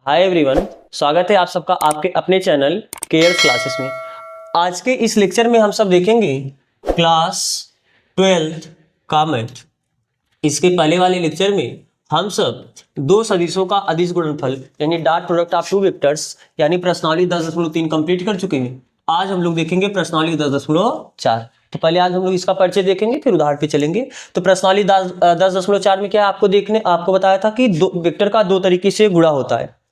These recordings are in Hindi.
हाय एवरीवन, स्वागत है आप सबका आपके अपने चैनल केयर क्लासेस में। आज के इस लेक्चर में हम सब देखेंगे क्लास 12th का मैथ। इसके पहले वाले लेक्चर में हम सब दो सदिशों का अदिश गुणनफल यानी dot product of two vectors यानी प्रश्नावली 10.3 कंप्लीट कर चुके हैं। आज हम लोग देखेंगे प्रश्नावली 10.4। तो पहले आज हम लोग इसका परिचय देखेंगे, फिर उदाहरण पे चलेंगे। तो प्रश्नावली 10.4 में क्या है आपको बताया था कि दो वेक्टर का दो तरीके से गुणा होता है।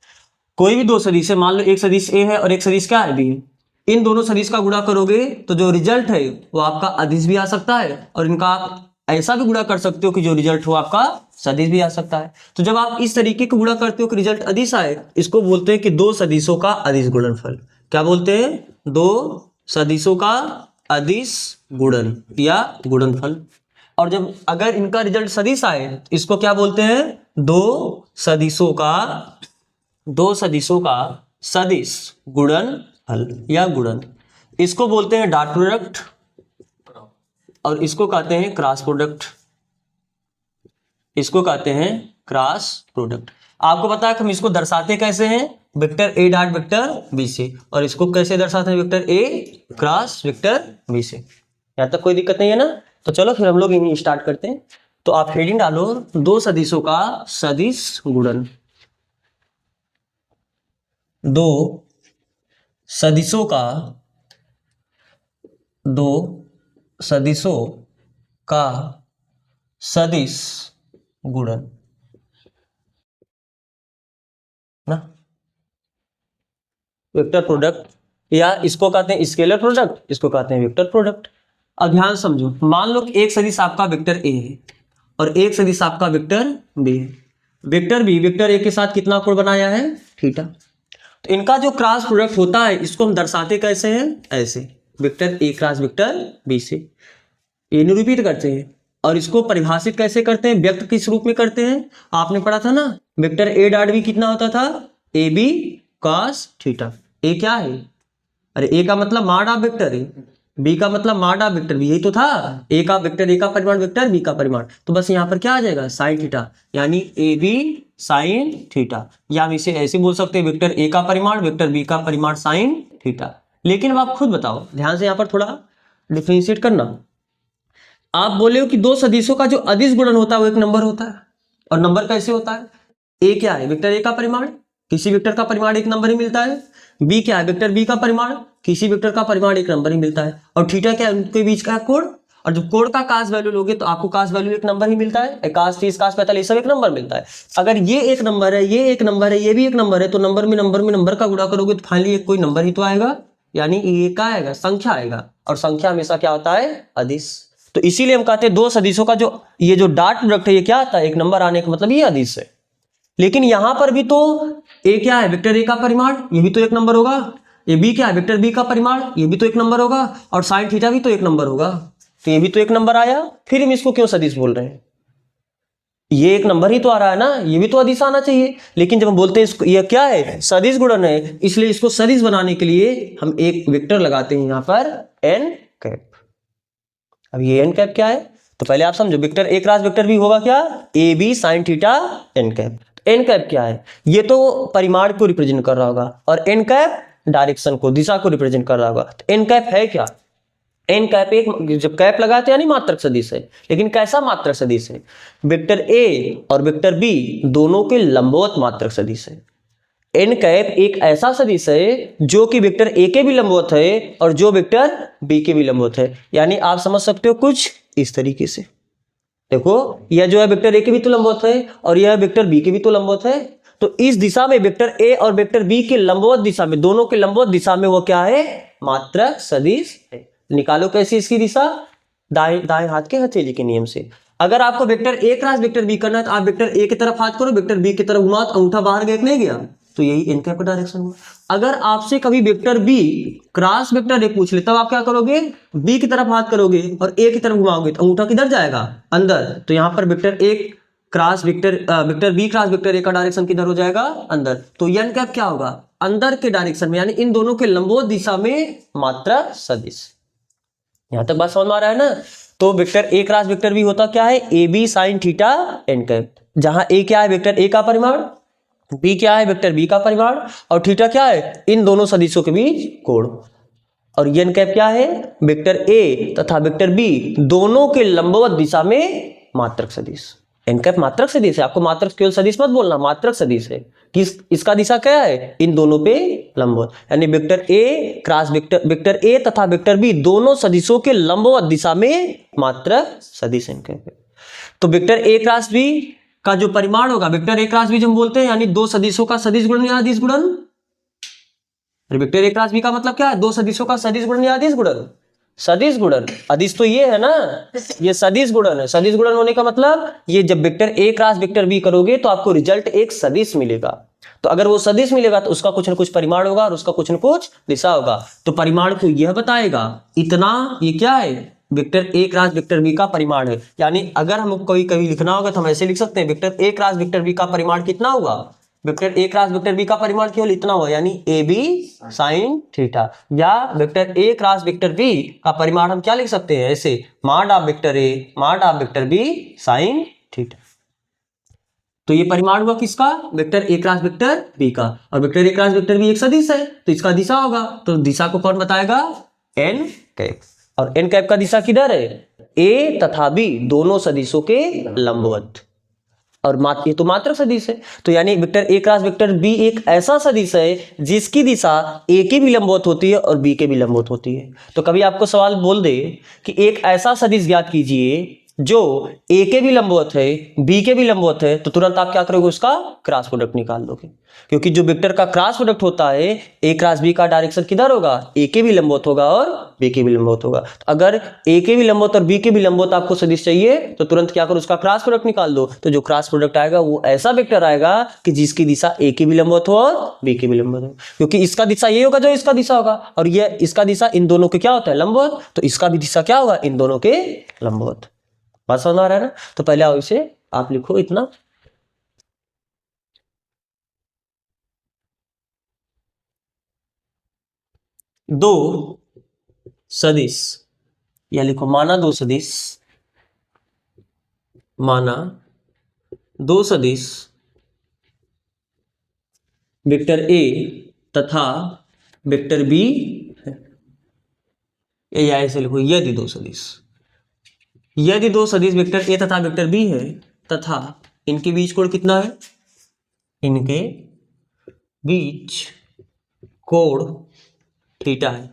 कोई भी दो सदिश है, मान लो एक सदिश ए है और एक सदिश क्या है बी, इन दोनों सदिश का गुणा करोगे तो जो रिजल्ट है वो आपका अदिश भी आ सकता है और इनका आप ऐसा भी गुणा कर सकते हो कि जो रिजल्ट हो आपका सदिश भी आ सकता है। तो जब आप इस तरीके का गुणा करते हो कि रिजल्ट अदिश आए, इसको बोलते हैं कि दो सदिशों का अदिश गुणनफल। क्या बोलते हैं? दो सदिशों का अदिश गुणन या गुणनफल। और जब अगर इनका रिजल्ट सदिश आए, इसको क्या बोलते हैं? दो सदिशों का सदिश गुणनफल या गुणन। इसको बोलते हैं डॉट प्रोडक्ट और इसको कहते हैं क्रॉस प्रोडक्ट। आपको पता है कि हम इसको दर्शाते कैसे हैं? Vector A dot vector B से। और इसको कैसे दर्शाते हैं? Vector A cross vector B से। यहां तक कोई दिक्कत नहीं है ना? तो चलो फिर हम लोग इन्हीं स्टार्ट करते हैं। तो आप हेडिंग डालो दो सदिशों का सदिश गुणन। दो सदिशों का सदिश गुणन ना, वेक्टर प्रोडक्ट या इसको कहते हैं स्केलर प्रोडक्ट, इसको कहते हैं वेक्टर प्रोडक्ट। अब ध्यान समझो, मान लो कि एक सदिश आपका वेक्टर ए है और एक सदिश आपका वेक्टर बी है। वेक्टर बी वेक्टर ए के साथ कितना कोण बनाया है? थीटा। तो इनका जो क्रॉस प्रोडक्ट होता है इसको हम दर्शाते कैसे हैं? ऐसे, vector A cross vector B से। ये निरूपित करते हैं। और इसको परिभाषित कैसे करते हैं? व्यक्त किस रूप में करते हैं? आपने पढ़ा था ना, वेक्टर ए डॉट बी कितना होता था? A B cos theta. A क्या है? अरे ए का मतलब माड ऑफ वेक्टर है, बी का मतलब माड ऑफ वेक्टर बी, यही तो था। ए का वेक्टर ए का परिमाण, वेक्टर बी का परिमाण। तो बस यहाँ पर क्या आ जाएगा? साइन थीटा, यानी ए बी साइन थीटा। या हम इसे ऐसे बोल सकते हैं, वेक्टर ए का परिमाण वेक्टर बी का परिमाण साइन थीटा। लेकिन अब आप खुद बताओ, ध्यान से यहाँ पर थोड़ा डिफ्रेंशिएट करना। आप बोले हो कि दो सदिशों का जो अदिश गुणन होता है वो एक नंबर होता है। और नंबर कैसे होता है? ए क्या है? वेक्टर ए का परिमाण, किसी वेक्टर का परिमाण एक नंबर ही मिलता है। बी क्या है? वेक्टर बी का परिमाण, किसी वेक्टर का परिमाण एक नंबर ही मिलता है। और थीटा क्या है? उनके बीच का कोण। और जब कोण का कास वैल्यू लोगे तो आपको कास वैल्यू एक नंबर ही मिलता है। कास 30 कास 45 सब एक नंबर मिलता है। अगर ये एक नंबर है, ये एक नंबर है, ये भी एक नंबर है, तो नंबर में नंबर का गुणा करोगे तो फाइनली एक कोई नंबर ही तो आएगा, यानी ये क्या आएगा? संख्या आएगा। और संख्या हमेशा क्या होता है? अदिश। तो इसीलिए हम कहते हैं दो सदिशों का जो ये जो डॉट प्रोडक्ट है ये क्या आता है? एक नंबर आने का मतलब ये अदिश है। लेकिन यहां पर भी तो ए क्या है? वेक्टर ए का परिमाण, ये भी तो एक नंबर होगा। ये बी क्या है? वेक्टर बी का परिमाण, ये भी तो एक नंबर होगा। और साइन थीटा भी तो एक नंबर होगा, तो ये भी तो एक नंबर आया। फिर हम इसको क्यों सदिश बोल रहे हैं? ये एक नंबर ही तो आ रहा है ना, ये भी तो अदिश आना चाहिए। लेकिन जब हम बोलते हैं इसको ये क्या है? सदिश गुणन है, इसलिए इसको सदिश बनाने के लिए हम एक वेक्टर लगाते हैं यहां पर एन कैप। अब ये एन कैप क्या है? तो पहले आप समझो, vector A cross vector B होगा क्या? A B sine theta N cap. N cap क्या है? ये तो परिमाण को रिप्रेजेंट कर रहा होगा और एन कैप डायरेक्शन को, दिशा को रिप्रेजेंट कर रहा होगा। तो एन कैप है क्या? एन कैप एक, जब कैप लगाते हैं यानी मात्रक सदिश है। लेकिन कैसा मात्रक सदिश है? वेक्टर ए और वेक्टर बी दोनों के लंबवत मात्रक सदिश है। एन कैप एक ऐसा सदिश है जो कि वेक्टर ए के भी लंबवत है और जो वेक्टर बी के भी लंबवत है। यानी आप समझ सकते हो कुछ इस तरीके से। देखो, यह जो है वेक्टर ए के भी तो लंबवत है और यह वेक्टर बी के भी तो लंबवत है। तो इस दिशा में वेक्टर ए और वेक्टर बी के लंबवत दिशा में, दोनों के लंबवत दिशा में वो क्या है? मात्रक सदिश है। निकालो कैसे इसकी दिशा? दाएं हाथ के हथेली के नियम से। अगर आपको vector A cross vector B करना है तो आप वेक्टर ए की तरफ हाथ करो, वेक्टर बी की तरफ घुमाओ, अंगूठा बाहर गया कि नहीं गया? तो यही एन कैप का डायरेक्शन हुआ। अगर आपसे कभी vector B cross vector A पूछ ले, तब आप क्या करोगे? बी की तरफ हाथ करोगे और ए की तरफ घुमाओगे तो अंगूठा किधर जाएगा? अंदर। तो यहां पर vector A cross vector B cross vector A का डायरेक्शन किधर हो जाएगा? अंदर। तो एन कैप क्या होगा? अंदर के डायरेक्शन में, यानी इन दोनों के लंबवत दिशा में मात्रक सदिश। यहां तक बात समझ में आ रहा है ना? तो vector A cross vector B होता क्या है? A B sine theta N cap. जहां ए क्या है? वेक्टर ए का परिमाण, बी क्या है, वेक्टर बी का परिमाण, और थीटा क्या है, इन दोनों सदिशों के बीच कोण। और एन कैप क्या है, वेक्टर ए तथा वेक्टर बी दोनों के लंबवत दिशा में मात्रक सदिश। एन कैप मात्रक सदिश है, आपको मात्रक केवल सदिश मत बोलना, मात्रक सदिश है। किस, इसका दिशा क्या है, इन दोनों पे लंबवत, यानी वेक्टर ए क्रॉस वेक्टर ए तथा वेक्टर बी दोनों सदिशों के लंबवत दिशा में मात्रक सदिश एन कैप है। तो वेक्टर ए क्रॉस बी का जो परिमाण होगा, वेक्टर ए क्रॉस बी जो हम बोलते हैं, यानी दो सदिशों का सदिश गुणन या अदिश गुणन। वेक्टर ए क्रॉस बी का मतलब क्या है, दो सदिशों का सदिश गुणन या अदिश गुणन। सदिश गुणन, अदिश तो ये है ना, ये सदिश गुणन है। सदिश गुणन होने का मतलब ये जब vector A cross vector B करोगे तो आपको रिजल्ट एक सदिश मिलेगा। तो अगर वो सदिश मिलेगा तो उसका कुछ न कुछ परिमाण होगा और उसका कुछ न कुछ दिशा होगा। तो परिमाण को यह बताएगा इतना, ये क्या है, vector A cross vector B का परिमाण है। यानी अगर हमको कभी कभी लिखना होगा तो हम ऐसे लिख सकते हैं, vector A cross vector B का परिमाण कितना होगा, vector A cross vector B का परिमाण केवल इतना होगा, यानी ए बी साइन थीटा। या vector A cross vector B का परिमाण हम क्या लिख सकते हैं, ऐसे mod of vector A mod of vector B sine theta. तो ये परिमाण हुआ किसका, vector A cross vector B का। और vector A cross vector B एक सदिश है तो इसका दिशा होगा, तो दिशा को कौन बताएगा, एन कैप। और एन कैप का दिशा किधर है, ए तथा बी दोनों सदिशों के लंबवत। और ये तो मात्रक सदिश है, तो यानी vector A cross vector B एक ऐसा सदिश है जिसकी दिशा ए के भी लंबवत होती है और बी के भी लंबवत होती है। तो कभी आपको सवाल बोल दे कि एक ऐसा सदिश ज्ञात कीजिए जो ए के भी लंबवत है बी के भी लंबवत है, तो तुरंत आप क्या करोगे, उसका क्रॉस प्रोडक्ट निकाल दोगे। क्योंकि जो वेक्टर का क्रॉस प्रोडक्ट होता है ए क्रॉस बी का डायरेक्शन किधर होगा, ए के भी लंबवत होगा और बी के भी लंबवत होगा। तो अगर ए के भी लंबवत और बी के भी लंबवत आपको सदिश चाहिए तो तुरंत क्या करो, उसका क्रॉस प्रोडक्ट निकाल दो। तो जो क्रॉस प्रोडक्ट आएगा वो ऐसा वेक्टर आएगा कि जिसकी दिशा ए की भी लंबवत हो और बी की भी लंबवत हो। क्योंकि इसका दिशा ये होगा जो इसका दिशा होगा, और ये इसका दिशा इन दोनों के क्या होता है, लंबवत, तो इसका भी दिशा क्या होगा, इन दोनों के लंबवत। बात समझ आ रहा है ना। तो पहले आओ इसे आप लिखो इतना, दो सदिश, या लिखो माना दो सदिश, माना दो सदिश वेक्टर ए तथा वेक्टर बी है, या ऐसे लिखो यदि दो सदिश, यदि दो सदिश वेक्टर ए तथा वेक्टर बी है तथा इनके बीच कोण कितना है, इनके बीच कोण थीटा है,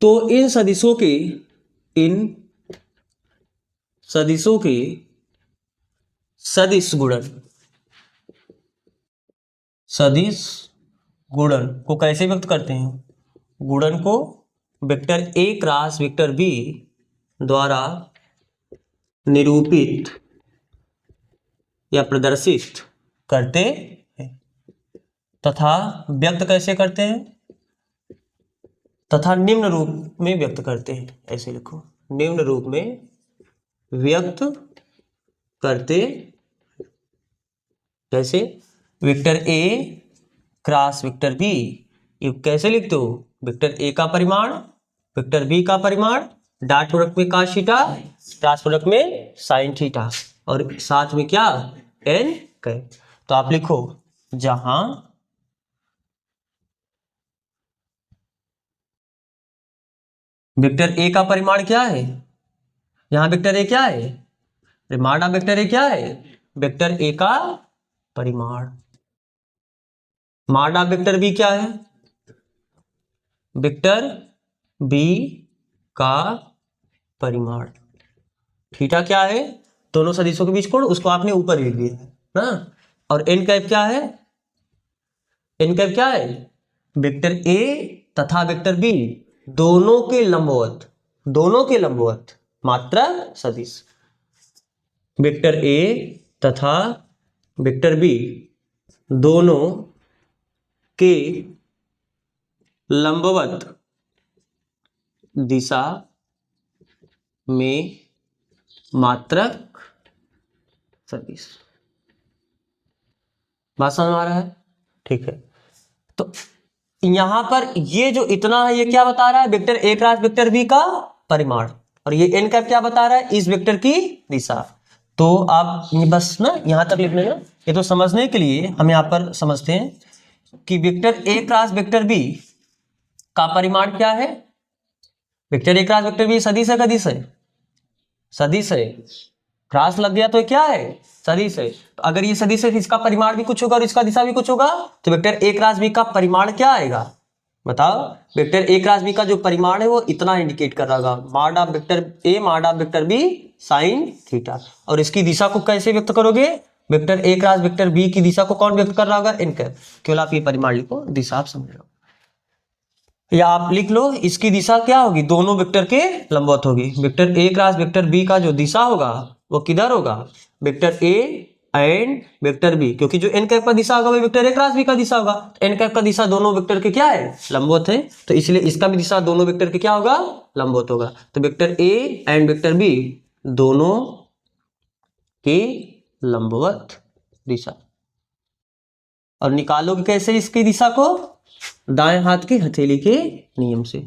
तो इन सदिशों के सदिश गुणन को कैसे व्यक्त करते हैं, गुणन को vector A cross vector B द्वारा निरूपित या प्रदर्शित करते हैं, तथा व्यक्त कैसे करते हैं, तथा निम्न रूप में व्यक्त करते हैं। ऐसे लिखो, निम्न रूप में व्यक्त करते, जैसे vector A cross vector B, ये कैसे लिखते हो, वेक्टर ए का परिमाण वेक्टर बी का परिमाण, डॉट प्रोडक्ट में cos थीटा, क्रॉस प्रोडक्ट में sin थीटा, और साथ में क्या, एन कैप। तो आप लिखो, जहां वेक्टर ए का परिमाण क्या है, यहां वेक्टर ए क्या है, परिमाण ऑफ वेक्टर ए क्या है, वेक्टर ए का परिमाण, मॉड ऑफ वेक्टर बी क्या है, वेक्टर बी का परिमाण, थीटा क्या है, दोनों सदिशों के बीच कोण, उसको आपने ऊपर लिख दिया है ना। और एन कैप क्या है, एन कैप क्या है, वेक्टर ए तथा वेक्टर बी दोनों के लंबवत मात्रक सदिश, वेक्टर ए तथा वेक्टर बी दोनों के लंबवत दिशा में मात्रक सदिश। बात समझ आ रहा है, ठीक है। तो यहां पर ये जो इतना है ये क्या बता रहा है, vector A cross vector B का परिमाण, और ये एन कैप क्या बता रहा है, इस वेक्टर की दिशा। तो आप ये बस ना यहाँ तक लिख लेना। ये तो समझने के लिए हम यहाँ पर समझते हैं कि vector A cross vector B का परिमाण क्या है। Vector A cross vector B सदिश है कदिश है? सदिश है। क्रॉस लग गया तो ये क्या है? सदिश है। तो अगर ये सदिश है तो इसका परिमाण भी कुछ होगा और इसका दिशा भी कुछ होगा, तो वेक्टर ए क्रॉस बी का परिमाण क्या आएगा बताओ। वेक्टर ए क्रॉस बी का जो परिमाण है वो इतना इंडिकेट कर रहा होगा, mod of vector A mod of vector B sine theta. और इसकी दिशा को कैसे व्यक्त करोगे? Vector A cross vector B की दिशा को कौन व्यक्त कर रहा होगा? N cap. केवल आप ये परिमाण लिखो, दिशा आप समझ लो। या आप लिख लो इसकी दिशा क्या होगी? दोनों वेक्टर के लंबवत होगी। Vector A cross vector B का जो दिशा होगा वो किधर होगा? Vector A and vector B, क्योंकि जो एन कैप का दिशा होगा वो वेक्टर ए क्रॉस बी का दिशा होगा। एन कैप का दिशा दोनों वेक्टर के क्या है? लंबवत है, तो इसलिए इसका भी दिशा दोनों वेक्टर के क्या होगा? लंबवत होगा। तो vector A and vector B दोनों के लंबवत दिशा। और निकालोगे कैसे इसकी दिशा को? दाएं हाथ की हथेली के नियम से।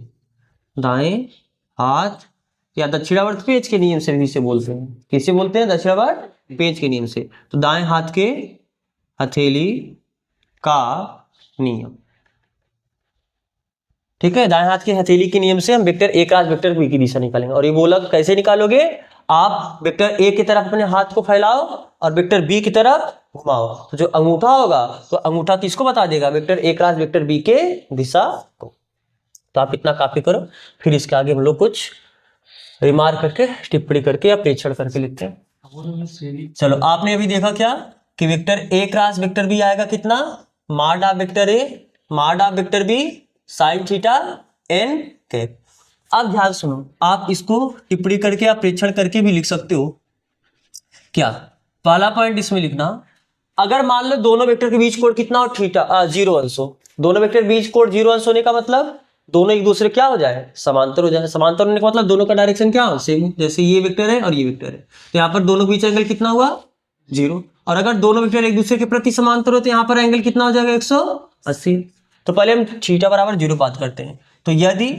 दाएं हाथ या दक्षिणावर्त पेज के नियम से भी इसे बोलते हैं। किसे बोलते हैं? दक्षिणावर्त पेज के नियम से। तो दाएं हाथ के हथेली का नियम, ठीक है। दाएं हाथ के हथेली के नियम से हम vector A cross vector B की दिशा निकालेंगे। और ये गोलक कैसे निकालोगे? आप वेक्टर ए की तरफ अपने हाथ को फैलाओ और वेक्टर बी की तरफ घुमाओ, तो जो अंगूठा होगा तो अंगूठा किसको बता देगा? Vector A cross vector B के दिशा को। तो आप इतना कॉपी करो, फिर इसके आगे हम लोग कुछ रिमार्क करके टिप्पणी करके या प्रेक्षण करके लिखते हैं। चलो आपने अभी देखा क्या कि vector A cross vector B आएगा कितना? Mod of vector A mod of vector B sine theta N cap. अब ध्यान सुनो, आप इसको टिप्पणी करके या प्रेक्षण करके भी लिख सकते हो। क्या पहला पॉइंट इसमें लिखना, अगर मान लो दोनों वेक्टर के बीच कोण कितना हो? थीटा 0 अंश हो। दोनों वेक्टर के बीच कोण 0 अंश होने का मतलब दोनों एक दूसरे क्या हो जाए? समांतर हो जाए। समांतर होने का मतलब दोनों का डायरेक्शन क्या हो? सेम। जैसे ये वेक्टर है और ये वेक्टर है, तो यहाँ पर दोनों के बीच एंगल कितना हुआ? 0। और अगर दोनों वेक्टर एक दूसरे के प्रति समांतर हो तो यहाँ पर एंगल कितना हो जाएगा? 180। तो पहले हम थीटा बराबर 0 बात करते हैं। तो यदि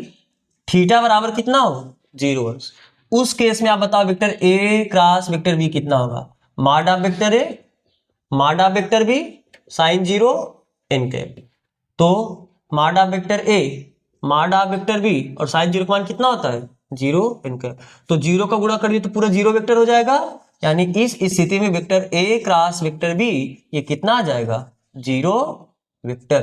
थीटा बराबर कितना हो? 0 अंश, उस केस में आप बताओ vector A cross vector B कितना होगा? Mod of vector A mod of vector B sine 0 n cap. तो mod of vector A mod of vector B और साइन 0 का मान कितना होता है? 0 एन कैप। तो 0 का गुणा कर दिए तो पूरा 0 वेक्टर हो जाएगा। यानी इस स्थिति में vector A cross vector B ये कितना आ जाएगा? 0 वेक्टर।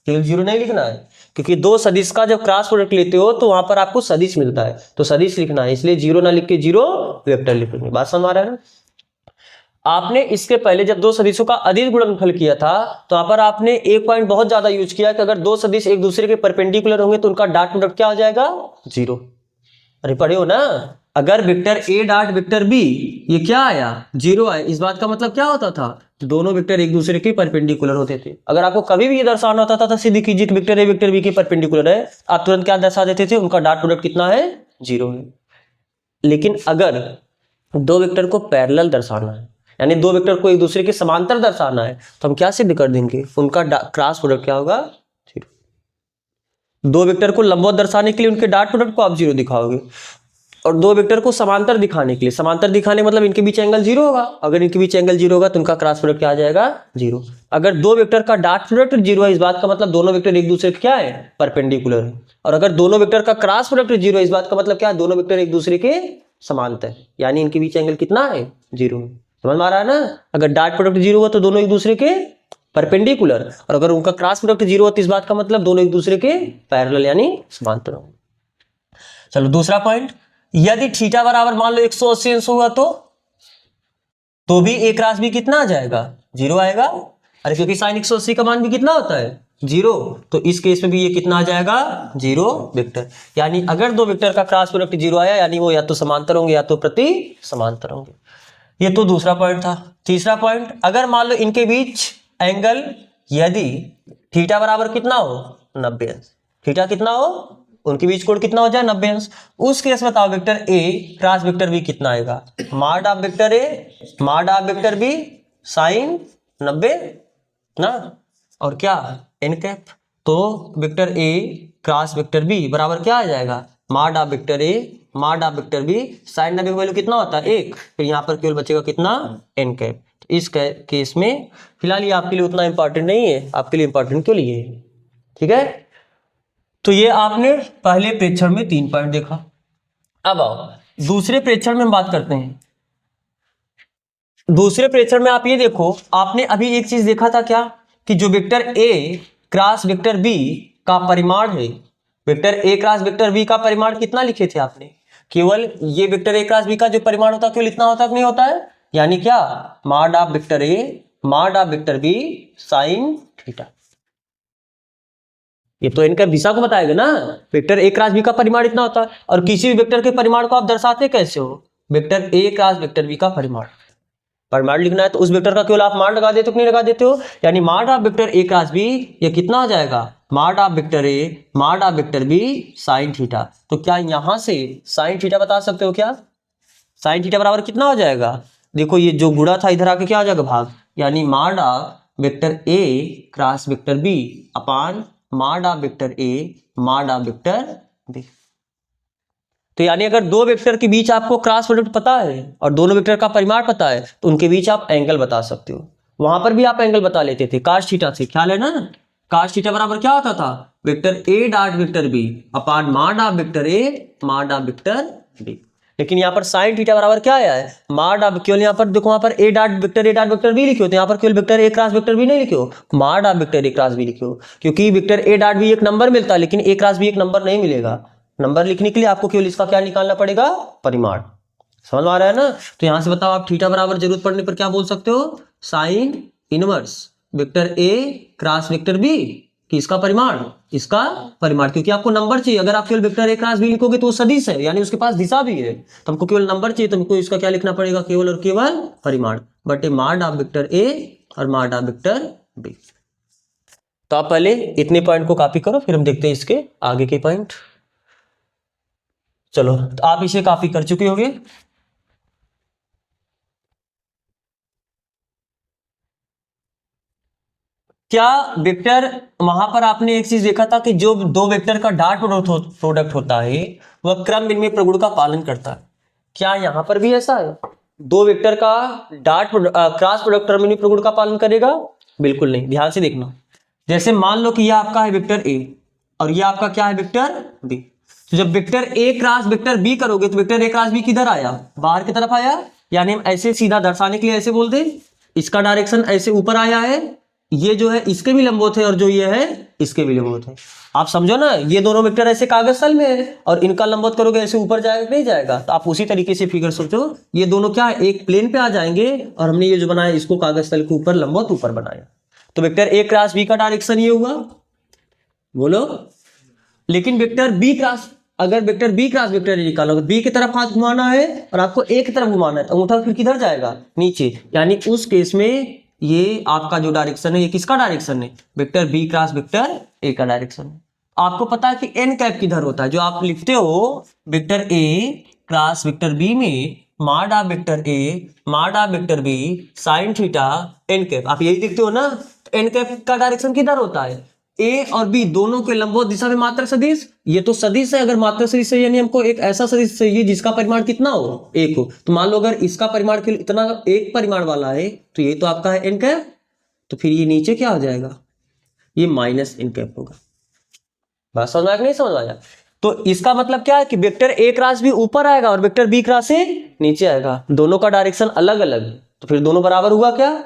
केवल 0 नहीं लिखना है, क्योंकि दो सदिश का जब क्रॉस प्रोडक्ट लेते हो तो वहां पर आपको सदिश मिलता है, तो सदिश लिखना है, इसलिए 0 ना लिख के 0 वेक्टर लिखेंगे। बात समझ आ रहा है ना? आपने इसके पहले जब दो सदिशों का अदिश गुणनफल किया था तो यहाँ पर आपने एक पॉइंट बहुत ज्यादा यूज किया कि अगर दो सदिश एक दूसरे के परपेंडिकुलर होंगे तो उनका डॉट प्रोडक्ट क्या हो जाएगा? 0। अरे पढ़े हो ना? अगर vector A dot vector B ये क्या आया? 0 आया। इस बात का मतलब क्या होता था? दोनों वेक्टर एक दूसरे के परपेंडिकुलर होते थे। अगर आपको कभी भी ये दर्शाना होता था तो सीधी कीजिए कि वेक्टर ए वेक्टर बी के परपेंडिकुलर है, आप तुरंत क्या दर्शा देते थे? उनका डॉट प्रोडक्ट कितना है? 0 है। लेकिन अगर दो वेक्टर को पैरेलल दर्शाना है, यानी दो वेक्टर को एक दूसरे के समांतर दर्शाना है, तो हम क्या सिद्ध कर देंगे? उनका क्रॉस प्रोडक्ट क्या होगा? 0। दो वेक्टर को लंबवत दर्शाने के लिए उनके डॉट प्रोडक्ट को आप 0 दिखाओगे, और दो वेक्टर को समांतर दिखाने के लिए, समांतर दिखाने मतलब इनके बीच एंगल 0 होगा। अगर इनके बीच एंगल 0 होगा तो उनका क्रॉस प्रोडक्ट क्या आ जाएगा? 0। अगर दो वेक्टर का डॉट प्रोडक्ट 0 है, इस बात का मतलब दोनों वेक्टर एक दूसरे के क्या है? परपेंडिकुलर है। और अगर दोनों वेक्टर का क्रॉस प्रोडक्ट 0 है, इस बात का मतलब क्या है? दोनों वेक्टर एक दूसरे के समांतर, यानी इनके बीच एंगल कितना है? 0 है। समझ में आ रहा है ना? अगर डॉट प्रोडक्ट 0 हुआ तो दोनों एक दूसरे के परपेंडिकुलर, और अगर उनका क्रॉस प्रोडक्ट 0 हो तो इस बात का मतलब दोनों एक दूसरे के पैरेलल यानी समांतर होंगे। चलो दूसरा पॉइंट, यदि थीटा बराबर मान लो 180 अंश हुआ तो भी ए क्रॉस बी कितना आ जाएगा? 0 आएगा। अरे क्योंकि साइन 180 का मान भी कितना होता है? 0। तो इस केस में भी ये कितना आ जाएगा? 0 वेक्टर। यानी अगर दो वेक्टर का क्रॉस प्रोडक्ट 0 आया, यानी वो या तो समांतर होंगे या तो प्रति समांतर होंगे। ये तो दूसरा पॉइंट था। तीसरा पॉइंट, अगर मान लो इनके बीच एंगल यदि थीटा बराबर कितना हो? 90 अंश। थीटा कितना हो? उनके बीच कोण कितना हो जाए? 90 अंश। उस केस में बताओ vector A cross vector B कितना आएगा? Mod of vector A mod of vector B sine 90 ना, और क्या? N cap. तो vector A cross vector B बराबर क्या आ जाएगा? Mod of vector A mod of vector B sine नबी का वैल्यू कितना होता है 1, फिर यहाँ पर केवल बचेगा कितना एन कैप। तो इस केस में फिलहाल ये आपके लिए उतना इंपॉर्टेंट नहीं है, आपके लिए इंपॉर्टेंट क्यों लिए है, ठीक है। तो ये आपने पहले प्रेक्षण में 3 पॉइंट देखा। अब आओ दूसरे प्रेक्षण में हम बात करते हैं। दूसरे प्रेक्षण में आप ये देखो, आपने अभी एक चीज देखा था क्या कि जो vector A cross vector B का परिमाण है, vector A cross vector B का परिमाण कितना लिखे थे आपने, केवल ये वेक्टर ए क्रॉस बी का जो परिमाण होता है केवल इतना होता है कि नहीं होता है, यानी क्या mod of vector A mod of vector B sine theta. ये तो इनका दिशा को बताएगा ना, वेक्टर ए क्रॉस बी का परिमाण इतना होता है। और किसी भी वेक्टर के परिमाण को आप दर्शाते कैसे हो, vector A cross vector B का परिमाण लिखना है तो उस वेक्टर का केवल आप मान लगा देते हो कि नहीं लगा देते हो, यानी mod of vector A cross B ये कितना हो जाएगा mod of vector A mod of vector B sine theta. तो क्या यहां से साइन थीटा बता सकते हो क्या, साइन थीटा बराबर कितना हो जाएगा, देखो ये जो गुणा था इधर आके क्या हो जाएगा भाग, यानी mod of vector A cross vector B upon mod of vector A mod of vector B. तो यानी अगर दो वेक्टर के बीच आपको क्रॉस प्रोडक्ट पता है और दोनों वेक्टर का परिमाण पता है तो उनके बीच आप एंगल बता सकते हो। वहां पर भी आप एंगल बता लेते थे cos थीटा से, ख्याल है ना, cos थीटा बराबर क्या होता था vector A dot vector B upon mod of vector A mod of vector B. लेकिन यहाँ पर साइन थीटा बराबर क्या आया है मॉड ऑफ, केवल यहाँ पर देखो वहां पर ए डॉट वेक्टर बी लिखो, तो यहाँ पर केवल vector A cross vector B नहीं लिखो, mod of vector A cross B लिखो, क्योंकि वेक्टर ए डॉट बी एक नंबर मिलता है लेकिन ए क्रॉस बी एक नंबर नहीं मिलेगा। नंबर लिखने के लिए आपको केवल इसका क्या निकालना पड़ेगा परिमाण, समझ में आ रहा है ना। तो यहां से बताओ आप थीटा बराबर जरूरत पड़ने पर क्या बोल सकते हो sine inverse vector A cross vector B कि इसका परिमाण क्योंकि आपको नंबर चाहिए। अगर आप केवल वेक्टर ए क्रॉस बी लिखोगे तो वो सदिश है यानी उसके पास दिशा भी है, तो हमको केवल नंबर चाहिए, तो हमको इसका क्या लिखना पड़ेगा केवल और केवल परिमाण बटे मॉड ऑफ वेक्टर ए और मॉड ऑफ वेक्टर बी। तो आप पहले इतने पॉइंट को कॉपी करो फिर हम देखते हैं इसके आगे के पॉइंट। चलो तो आप इसे कॉपी कर चुके होंगे। क्या वेक्टर वहां पर आपने एक चीज देखा था कि जो दो वेक्टर का डॉट प्रोडक्ट होता है वह क्रम विनिमय प्रगुण का पालन करता है, क्या यहां पर भी ऐसा है दो वेक्टर का डॉट क्रॉस प्रोडक्ट क्रम विनिमय प्रगुण का पालन करेगा, बिल्कुल नहीं। ध्यान से देखना, जैसे मान लो कि यह आपका है वेक्टर ए और यह आपका क्या है वेक्टर बी, तो जब vector A cross vector B करोगे तो वेक्टर ए क्रॉस बी किधर आया बाहर की तरफ आया, यानी हम ऐसे सीधा दर्शाने के लिए ऐसे बोल दे इसका डायरेक्शन ऐसे ऊपर आया है, ये जो है इसके भी लंबवत है और जो ये है इसके भी लंबवत है। आप समझो ना, ये दोनों वेक्टर ऐसे कागज तल में है और इनका लंबवत करोगे ऐसे ऊपर जाएगा नहीं जाएगा, तो आप उसी तरीके से फिगर सोचो ये दोनों क्या है एक प्लेन पे आ जाएंगे और हमने ये जो बनाया इसको कागज तल के ऊपर लंबवत ऊपर बनाया, तो वेक्टर ए क्रॉस बी का डायरेक्शन ये हुआ, बोलो। लेकिन वेक्टर बी क्रॉस, अगर वेक्टर बी क्रॉस वेक्टर निकालोगे बी की तरफ हाथ घुमाना है और आपको ए की तरफ घुमाना है तो अंगूठा फिर किधर जाएगा नीचे, यानी उस केस में ये आपका जो डायरेक्शन है ये किसका डायरेक्शन है vector B cross vector A का डायरेक्शन है। आपको पता है कि एन कैप किधर होता है, जो आप लिखते हो vector A cross vector B में mod of vector A mod of vector B sine theta N cap, आप यही लिखते हो ना, तो एन कैप का डायरेक्शन किधर होता है ए और बी दोनों के लंबवत दिशा में मात्रक सदिश, ये तो सदिश है, अगर मात्रक सदिश है यानी हमको एक ऐसा सदिश चाहिए जिसका परिमाण कितना हो एक हो, तो मान लो अगर इसका परिमाण के इतना एक परिमाण वाला है तो ये तो आपका है एन कैप, तो फिर ये नीचे क्या हो जाएगा ये माइनस एन कैप होगा। बात समझ आया नहीं समझ आया, तो इसका मतलब क्या है कि वेक्टर ए क्रॉस बी ऊपर आएगा और वेक्टर बी क्रॉस ए नीचे आएगा, दोनों का डायरेक्शन अलग अलग, तो फिर दोनों बराबर हुआ क्या,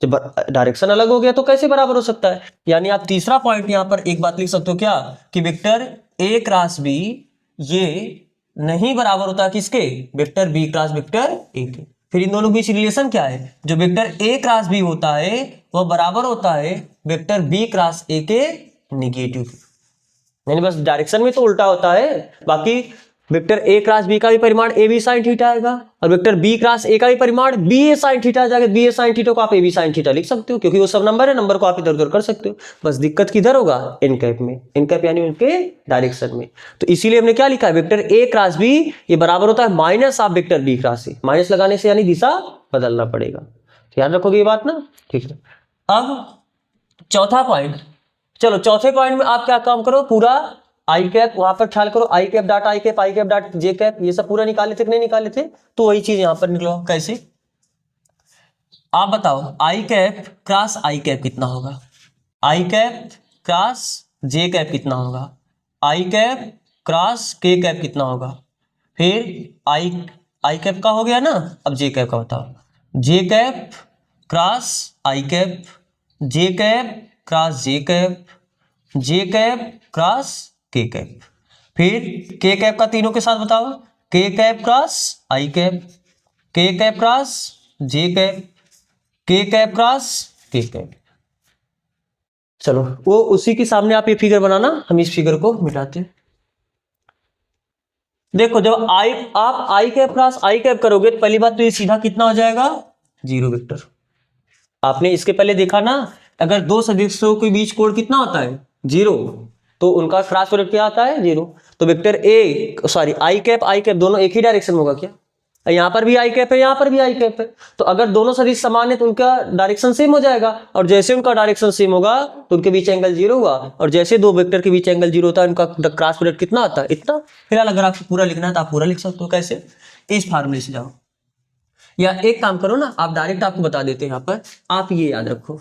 जब डायरेक्शन अलग हो गया तो कैसे बराबर हो सकता है। यानी आप तीसरा पॉइंट यहां पर एक बात लिख सकते हो क्या कि वेक्टर ए क्रॉस बी ये नहीं बराबर होता किसके vector B cross vector A के। फिर इन दोनों के बीच रिलेशन क्या है, जो वेक्टर ए क्रॉस बी होता है वह बराबर होता है वेक्टर बी क्रॉस ए के निगेटिव, यानी बस डायरेक्शन में तो उल्टा होता है, बाकी वेक्टर ए क्रॉस बी का भी परिमाण ए बी साइन थीटा आएगा और वेक्टर बी क्रॉस ए का भी परिमाण बी ए साइन थीटा आ जाएगा, बी ए साइन थीटा को आप ए बी साइन थीटा लिख सकते हो क्योंकि वो सब नंबर है, नंबर को आप इधर उधर कर सकते हो, बस दिक्कत किधर होगा एन कैप में, एन कैप यानी उनके डायरेक्शन में। तो इसीलिए हमने क्या लिखा है वेक्टर ए क्रॉस बी ये बराबर होता है minus of vector B cross A, minus लगाने से यानी दिशा बदलना पड़ेगा, तो याद रखोगे ये बात ना, ठीक है। अब चौथा पॉइंट, चलो चौथे पॉइंट में आप क्या काम करो पूरा आई कैप, वहां पर ख्याल करो I cap dot I cap dot J cap, ये सब पूरा निकाले थे कि नहीं निकाले थे? तो वही चीज यहां पर निकलो। कैसे आप बताओ, आई कैप क्रॉस आई कैप कितना होगा? आई कैप क्रॉस जे कैप कितना होगा? आई कैप क्रॉस के कैप कितना होगा? फिर आई आई कैप का हो गया ना, अब जे कैप का बताओ। जे कैप क्रॉस आई कैप, जे कैप क्रॉस जे कैप, जे कैप क्रॉस के कैप। फिर के कैप का तीनों के साथ बताओ, के कैप क्रॉस आई कैप, के कैप क्रॉस जे कैप, के कैप क्रॉस के कैप। चलो वो उसी के सामने आप ये फिगर बनाना, हम इस फिगर को मिटाते हैं। देखो जब आप आई कैप क्रॉस आई कैप करोगे तो पहली बात तो ये सीधा कितना हो जाएगा? Zero vector. आपने इसके पहले देखा ना, अगर दो सदिशों के बीच कोण कितना होता है? जीरो, तो उनका क्रॉस प्रोडक्ट क्या आता है? जीरो। तो vector A sorry I cap दोनों एक ही डायरेक्शन में होगा क्या? यहाँ पर भी आई कैप है, यहाँ पर भी आई कैप है, तो अगर दोनों सदिश समान है तो उनका डायरेक्शन सेम हो जाएगा, और जैसे उनका डायरेक्शन सेम होगा तो उनके बीच एंगल जीरो हुआ, और जैसे दो वेक्टर के बीच एंगल जीरो होता है उनका क्रॉस प्रोडक्ट कितना आता है? इतना। फिलहाल अगर आपको पूरा लिखना है तो आप पूरा लिख सकते हो। कैसे? इस फार्मूले से जाओ, या एक काम करो ना, आप डायरेक्ट आपको बता देते हैं। यहाँ पर आप ये याद रखो,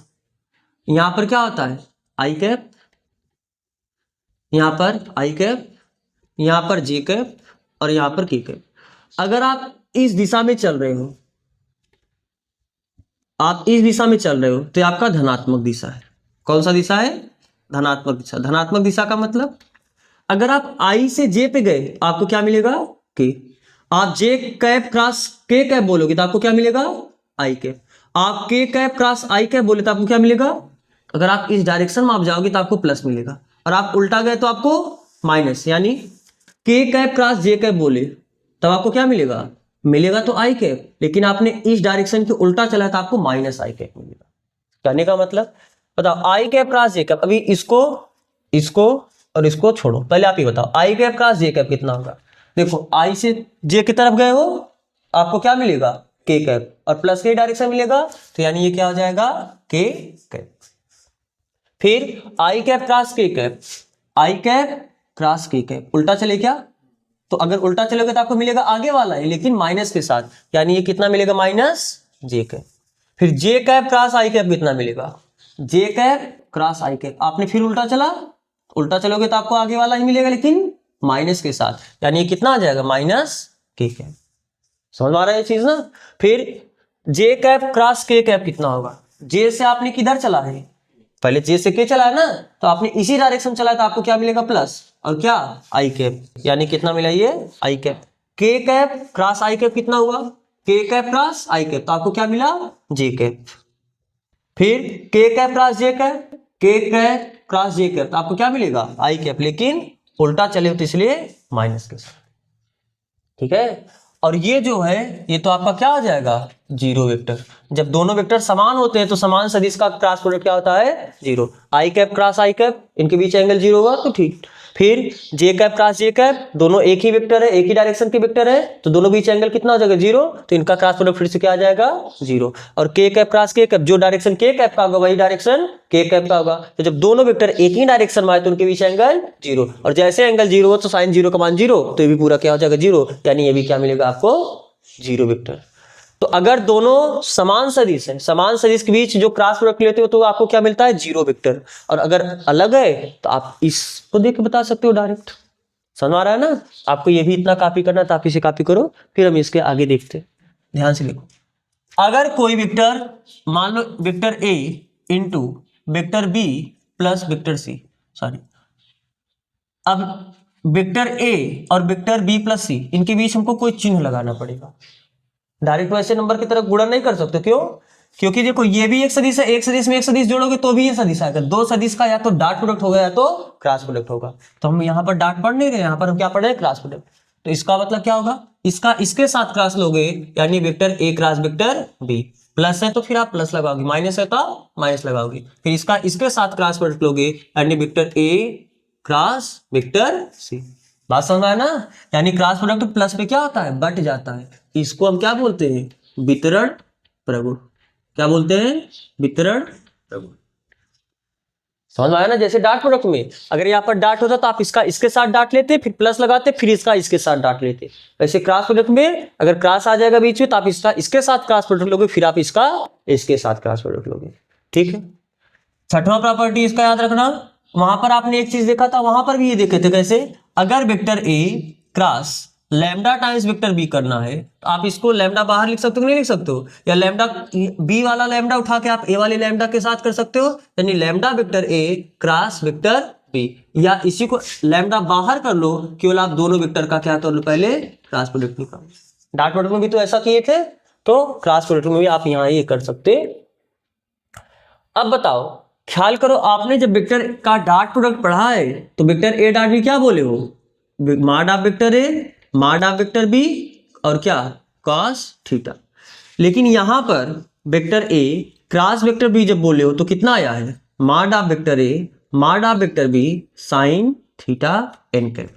यहाँ पर क्या होता है? आई कैप, यहाँ पर आई कैप, यहाँ पर जे कैप, और यहाँ पर के कैप। अगर आप इस दिशा में चल रहे हो, आप इस दिशा में चल रहे हो तो आपका धनात्मक दिशा है। कौन सा दिशा है? धनात्मक दिशा। धनात्मक दिशा का मतलब अगर आप आई से जे पे गए आपको क्या मिलेगा? के। आप जे कैप क्रॉस के कैप बोलोगे तो आपको क्या मिलेगा? आई कैप। आप के कैप क्रॉस आई कैप बोले तो आपको क्या मिलेगा? अगर आप इस डायरेक्शन में आप जाओगे तो आपको प्लस मिलेगा, और आप उल्टा गए तो आपको माइनस। यानी के कैप क्रॉस जे कैप बोले तब आपको क्या मिलेगा? मिलेगा तो आई कैप, लेकिन आपने इस डायरेक्शन के उल्टा चला तो आपको माइनस आई कैप मिलेगा। कहने का मतलब बताओ, आई कैप क्रॉस जे कैप, अभी इसको इसको और इसको छोड़ो, पहले आप ही बताओ आई कैप क्रॉस जे कैप कितना होगा? देखो आई से जे की तरफ गए हो आपको क्या मिलेगा? के कैप, और प्लस के डायरेक्शन मिलेगा, तो यानी ये क्या हो जाएगा? के कैप। फिर आई कैप क्रॉस के कैप, आई कैप क्रॉस के कैप, उल्टा चले क्या? तो अगर उल्टा चलोगे तो आपको मिलेगा आगे वाला है लेकिन माइनस के साथ, यानी ये कितना मिलेगा? माइनस जे कैप। फिर जे कैप क्रॉस आई कैप कितना मिलेगा? जे कैप क्रॉस आई कैप। आपने फिर उल्टा चला, उल्टा चलोगे तो आपको आगे वाला ही मिलेगा लेकिन माइनस के साथ, यानी ये कितना आ जाएगा? माइनस के कैप। समझ आ रहा है ये चीज ना? फिर जे कैप क्रॉस के कैप कितना होगा? जे से आपने किधर चला है? पहले जे से के चला है ना, तो आपने इसी डायरेक्शन चला है तो आपको क्या मिलेगा? प्लस, और क्या? आई कैप। यानी कितना मिला? ये आई कैप। के कैप क्रॉस आई कैप कितना हुआ? के कैप क्रॉस आई कैप, तो आपको क्या मिला? जे कैप। फिर के कैप क्रॉस जे कैप, के कैप क्रॉस जे कैप, तो आपको क्या मिलेगा? आई कैप, लेकिन उल्टा चले हो तो इसलिए माइनस के साथ। ठीक है, और ये जो है ये तो आपका क्या आ जाएगा? Zero vector. जब दोनों वेक्टर समान होते हैं तो समान सदिश का क्रॉस प्रोडक्ट क्या होता है? जीरो। आई कैप क्रॉस आई कैप, इनके बीच एंगल जीरो होगा तो ठीक। फिर जे कैप क्रॉस जे कैप, दोनों एक ही वेक्टर है, एक ही डायरेक्शन के वेक्टर है, तो दोनों बीच एंगल कितना हो जाएगा? जीरो। तो इनका क्रॉस प्रोडक्ट फिर से क्या आ जाएगा? जीरो। और के कैप क्रॉस के कैप, जो डायरेक्शन के कैप का होगा वही डायरेक्शन के कैप का होगा, तो जब दोनों वेक्टर एक ही डायरेक्शन में आए तो उनके बीच एंगल जीरो, और जैसे एंगल जीरो हो तो साइन जीरो का मान जीरो, तो ये भी पूरा क्या हो जाएगा? जीरो। यानी ये भी क्या मिलेगा आपको? Zero vector. तो अगर दोनों समान सदिश हैं, समान सदिश के बीच जो क्रॉस प्रोडक्ट लेते हो तो आपको क्या मिलता है? Zero vector. और अगर अलग है तो आप इसको देख के बता सकते हो डायरेक्ट। समझ आ रहा है ना? आपको ये भी इतना कॉपी करना तो आप इसे कॉपी करो, फिर हम इसके आगे देखते हैं। ध्यान से लिखो, अगर कोई वेक्टर मान लो vector A into vector B plus vector C, sorry अब वेक्टर ए और वेक्टर बी प्लस सी, इनके बीच हमको कोई चिन्ह लगाना पड़ेगा। डायरेक्ट वैसे नंबर की तरफ गुणा नहीं कर सकते। क्यों? क्योंकि देखो ये भी एक सदिश है, एक सदिश में एक सदिश जोड़ोगे तो भी ये सदिश आएगा। दो सदिश का या तो डॉट प्रोडक्ट होगा या तो क्रॉस प्रोडक्ट होगा। तो हम यहाँ पर डॉट पढ़ नहीं रहे, यहाँ पर हम क्या पढ़ रहे हैं? Cross product. तो इसका मतलब क्या होगा? इसका इसके साथ क्रॉस लोगे, यानी vector A cross vector B. Plus है तो फिर आप प्लस लगाओगे, माइनस है तो माइनस लगाओगे। फिर इसका इसके साथ क्रॉस प्रोडक्ट लोगे, यानी vector A cross vector C. बात समझ में आया ना? यानी क्रॉस प्रोडक्ट प्लस पे क्या होता है? बट जाता है। इसको हम क्या बोलते हैं? वितरण प्रगुण। क्या बोलते हैं? वितरण प्रगुण। समझ में आया ना? जैसे डॉट प्रोडक्ट में अगर यहाँ पर डॉट होता तो आप इसका इसके साथ डॉट लेते, फिर प्लस लगाते, फिर इसका इसके साथ डॉट लेते। वैसे क्रॉस प्रोडक्ट में अगर क्रॉस आ जाएगा बीच में तो आप इसका इसके साथ क्रॉस प्रोडक्ट लोगे, फिर आप इसका इसके साथ क्रॉस प्रोडक्ट लोगे। ठीक है। छठवां प्रॉपर्टी इसका याद रखना, वहां पर आपने एक चीज देखा था, वहां पर भी ये देखे थे कैसे, अगर vector A cross lambda times vector B करना है तो आप इसको लैम्डा बाहर लिख सकते हो, नहीं लिख सकते हो, या लैम्डा बी वाला लैम्डा उठा के आप ए वाले लैम्डा के साथ कर सकते हो, यानी lambda vector A cross vector B, या इसी को लैम्डा बाहर कर लो, केवल आप दोनों वेक्टर का क्या कर लो, पहले क्रॉस प्रोडक्ट निकालो। डॉट प्रोडक्ट में भी तो ऐसा किए थे, तो क्रॉस प्रोडक्ट में भी आप यहाँ ये कर सकते। अब बताओ, ख्याल करो, आपने जब वेक्टर का डॉट प्रोडक्ट पढ़ा है तो वेक्टर ए डॉट बी क्या बोले हो, माड of vector A mod of vector B और क्या cos थीटा। लेकिन यहां पर vector A cross vector B जब बोले हो तो कितना आया है, माड of vector A mod of vector B sine theta N cap.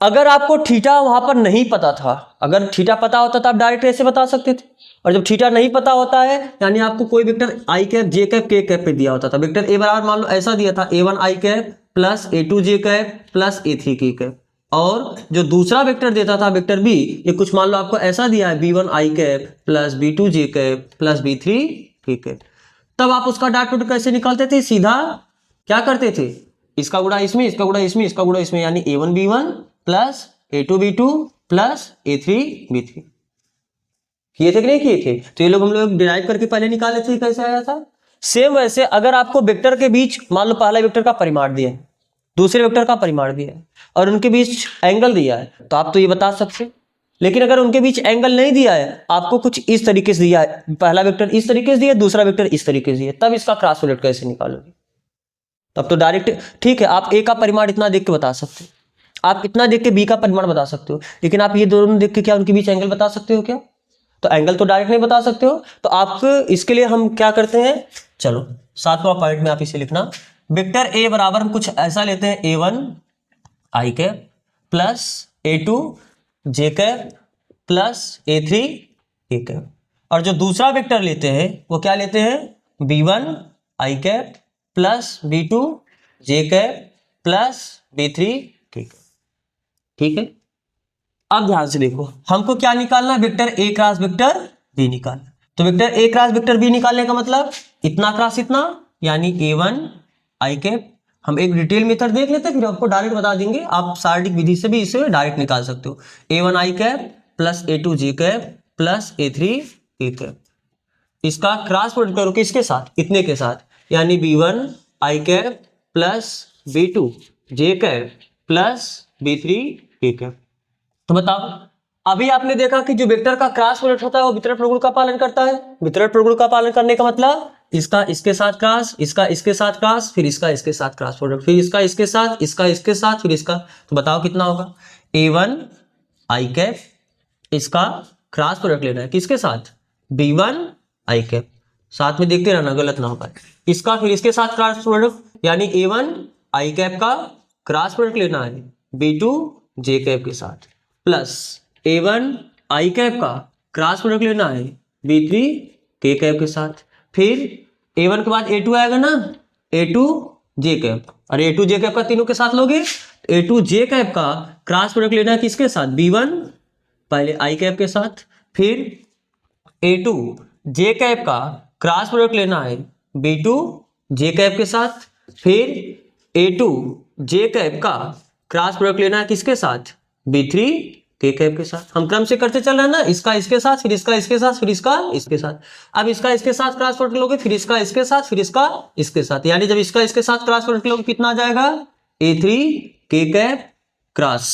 अगर आपको थीटा वहां पर नहीं पता था, अगर थीटा पता होता तो आप डायरेक्ट ऐसे बता सकते थे, और जब थीटा नहीं पता होता है यानी आपको कोई वेक्टर आई cap J cap K cap पे दिया होता था, वेक्टर ए बराबर मान लो ऐसा दिया था a1 आई कैप प्लस a2 जे कैप प्लस a3 के कैप, और जो दूसरा वेक्टर देता था वेक्टर बी, ये कुछ मान लो आपको ऐसा दिया है b1 आई कैप प्लस b2 जे कैप प्लस b3 के कैप, तब आप उसका डॉट प्रोडक्ट कैसे निकालते थे, सीधा क्या करते थे, इसका गुणा इसमें, इसका गुणा इसमें, इसका गुणा इसमें, यानी a1 b1 plus a2 b2 plus a3 b3। किए थे कि नहीं किए थे? तो ये लोग हम लोग डिराइव करके पहले निकाले थे, कैसे आया था। सेम वैसे अगर आपको वेक्टर के बीच मान लो पहला वेक्टर का परिमाण दिया है, दूसरे वेक्टर का परिमाण दिया है, और उनके बीच एंगल दिया है, तो आप तो ये बता सकते। लेकिन अगर उनके बीच एंगल नहीं दिया है, आपको कुछ इस तरीके से दिया है, पहला वेक्टर इस तरीके से दिया, दूसरा वेक्टर इस तरीके से दिया, तब इसका क्रॉस प्रोडक्ट कैसे निकालोगे? तब तो डायरेक्ट, ठीक है, आप ए का परिमाण इतना देख के बता सकते हो, आप इतना देख के बी का परिमाण बता सकते हो, लेकिन आप ये दोनों देख के क्या उनके बीच एंगल बता सकते हो क्या? तो एंगल तो डायरेक्ट नहीं बता सकते हो। तो आप इसके लिए हम क्या करते हैं, चलो 7वां पॉइंट में आप इसे लिखना, वेक्टर ए बराबर हम कुछ ऐसा लेते हैं, a1 आई कैप प्लस a2 जे कैप प्लस a3 के कैप, और जो दूसरा वेक्टर लेते हैं वो क्या लेते हैं, b1 आई कैप प्लस b2 जे कैप प्लस b3 के कैप। ठीक है। अब ध्यान से देखो, हमको क्या निकालना है, vector A cross vector B निकालना। तो vector A cross vector B निकालने का मतलब इतना क्रॉस इतना, यानी a1 आई कैप, हम एक डिटेल मेथड देख लेते हैं फिर आपको डायरेक्ट बता देंगे, आप शारीरिक विधि से भी इसे डायरेक्ट निकाल सकते हो। a1 आई कैप प्लस a2 जे कैप प्लस a3 के कैप, इसका क्रॉस प्रोडक्ट करो किसके साथ, इतने के साथ, यानी b1 आई कैप प्लस b2 जे कैप प्लस b3 के कैप। तो बताओ, अभी आपने देखा कि जो वेक्टर का क्रॉस प्रोडक्ट होता है वो वितरण प्रगुण का पालन करता है। वितरण प्रगुण का पालन करने का मतलब इसका इसके साथ क्रॉस, इसका इसके साथ क्रॉस, फिर इसका इसके साथ क्रॉस प्रोडक्ट, फिर इसका इसके साथ, इसका इसके साथ, फिर इसका। तो बताओ कितना होगा, a1 आई कैप, इसका क्रॉस प्रोडक्ट लेना है किसके साथ, b1 आई कैप, साथ में देखते रहना गलत ना हो पाए, इसका फिर इसके साथ क्रॉस प्रोडक्ट, यानी a1 आई कैप का क्रॉस प्रोडक्ट लेना है b2 जे कैप के साथ, प्लस a1 आई कैप का क्रॉस प्रोडक्ट लेना है b3 के कैप के साथ, फिर a1 के बाद a2 आएगा ना, a2 जे कैप, और a2 जे कैप का तीनों के साथ लोगे, a2 जे कैप का क्रॉस प्रोडक्ट लेना है किसके साथ, b1 पहले आई कैप के साथ, फिर a2 जे कैप का क्रॉस प्रोडक्ट लेना है b2 जे कैप के साथ, फिर a2 जे कैप का क्रॉस प्रोडक्ट लेना है किसके साथ, b3 के कैप के साथ। हम क्रम से करते चल रहे हैं ना, इसका इसके साथ, फिर इसका इसके साथ, फिर इसका इसके साथ। अब इसका इसके साथ क्रॉस प्रोडक्ट लोगे, फिर इसका इसके साथ, फिर इसका इसके साथ, यानी जब इसका इसके साथ क्रॉस प्रोडक्ट लोगे कितना आ जाएगा, a3 के कैप क्रॉस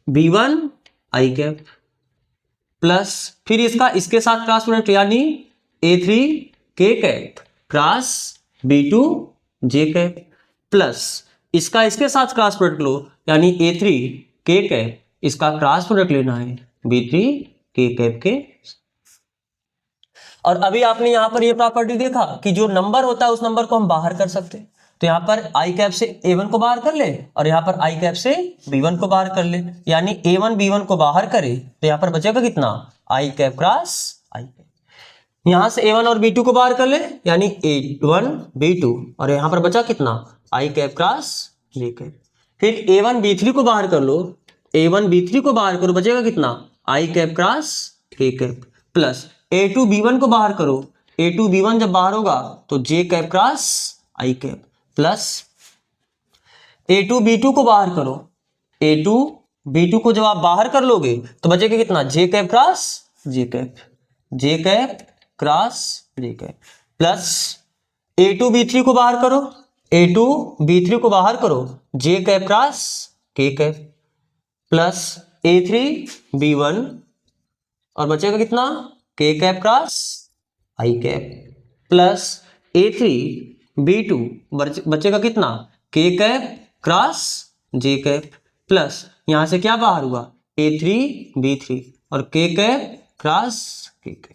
b1 आई कैप, प्लस फिर इसका इसके साथ क्रॉस प्रोडक्ट यानी a3 के कैप क्रॉस b2 जे कैप, प्लस इसका इसके साथ क्रॉस प्रोडक्ट लो, यानी a3 के कैप, इसका क्रॉस प्रोडक्ट लेना है b3 के कैप के। और अभी आपने यहां पर ये प्रॉपर्टी देखा कि जो नंबर होता है उस नंबर को हम बाहर कर सकते हैं, तो यहां पर आई कैप से a1 को बाहर कर ले, और यहां पर आई कैप से b1 को बाहर कर ले, यानी a1 b1 को बाहर करे तो यहां पर बचेगा कितना, आई कैप क्रॉस आई कैप। यहां से A1 और B2 को बाहर कर ले, यानी A1 B2, और यहां पर बचा कितना, आई कैप क्रॉस जे कैप। फिर A1 B3 को बाहर कर लो, A1 B3 को बाहर करो, बचेगा कितना, आई कैप क्रॉस के कैप, प्लस A2 B1 को बाहर करो, A2 B1 जब बाहर होगा तो जे कैप क्रॉस आई कैप, प्लस A2 B2 को बाहर करो, A2 B2 को जब आप बाहर कर लोगे तो बचेगा कितना, जे कैप क्रॉस जे कैप, जे कैप क्रॉस जे कैप, प्लस A2 B3 को बाहर करो, A2 B3 को बाहर करो, जे कैप क्रॉस के कैप, प्लस A3 B1, और बचेगा कितना, के कैप क्रॉस आई कैप, प्लस A3 B2 बचेगा कितना, के कैप क्रॉस जे कैप, प्लस यहां से क्या बाहर हुआ, A3 B3 और के कैप क्रॉस के कैप।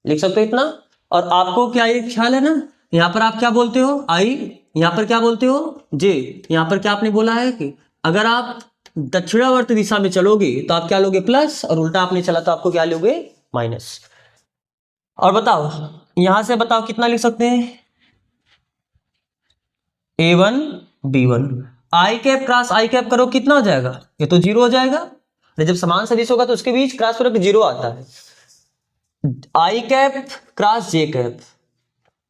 लिख सकते हो इतना। और आपको क्या ये ख्याल है ना, यहां पर आप क्या बोलते हो, आई, यहां पर क्या बोलते हो, जे, यहां पर क्या आपने बोला है कि अगर आप दक्षिणावर्त दिशा में चलोगे तो आप क्या लोगे, प्लस, और उल्टा आपने चला तो आपको क्या लोगे, माइनस। और बताओ यहां से बताओ कितना लिख सकते हैं, A1 B1, आई कैप क्रॉस आई कैप करो, कितना हो जाएगा, ये तो 0 हो जाएगा। जब समान सदिश होगा तो उसके बीच क्रॉस प्रोडक्ट 0 आता है। I cap cross J cap,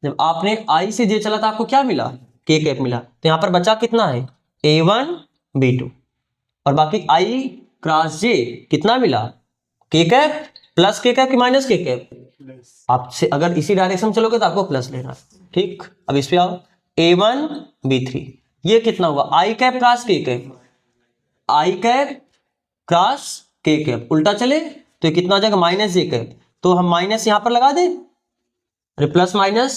जब आपने आई से जे चला तो आपको क्या मिला, के कैप मिला, तो यहां पर बचा कितना है, A1 B2, और बाकी आई क्रॉस जे कितना मिला, के कैप, प्लस के कैप कि माइनस के कैप, आपसे अगर इसी डायरेक्शन में चलोगे तो आपको प्लस लेना, ठीक। अब इस पे आओ, A1 B3, ये कितना हुआ, आई कैप क्रॉस के कैप, आई कैप क्रॉस के कैप, उल्टा चले तो ये कितना हो जाएगा, माइनस जे कैप, तो हम माइनस यहां पर लगा दें, अरे प्लस माइनस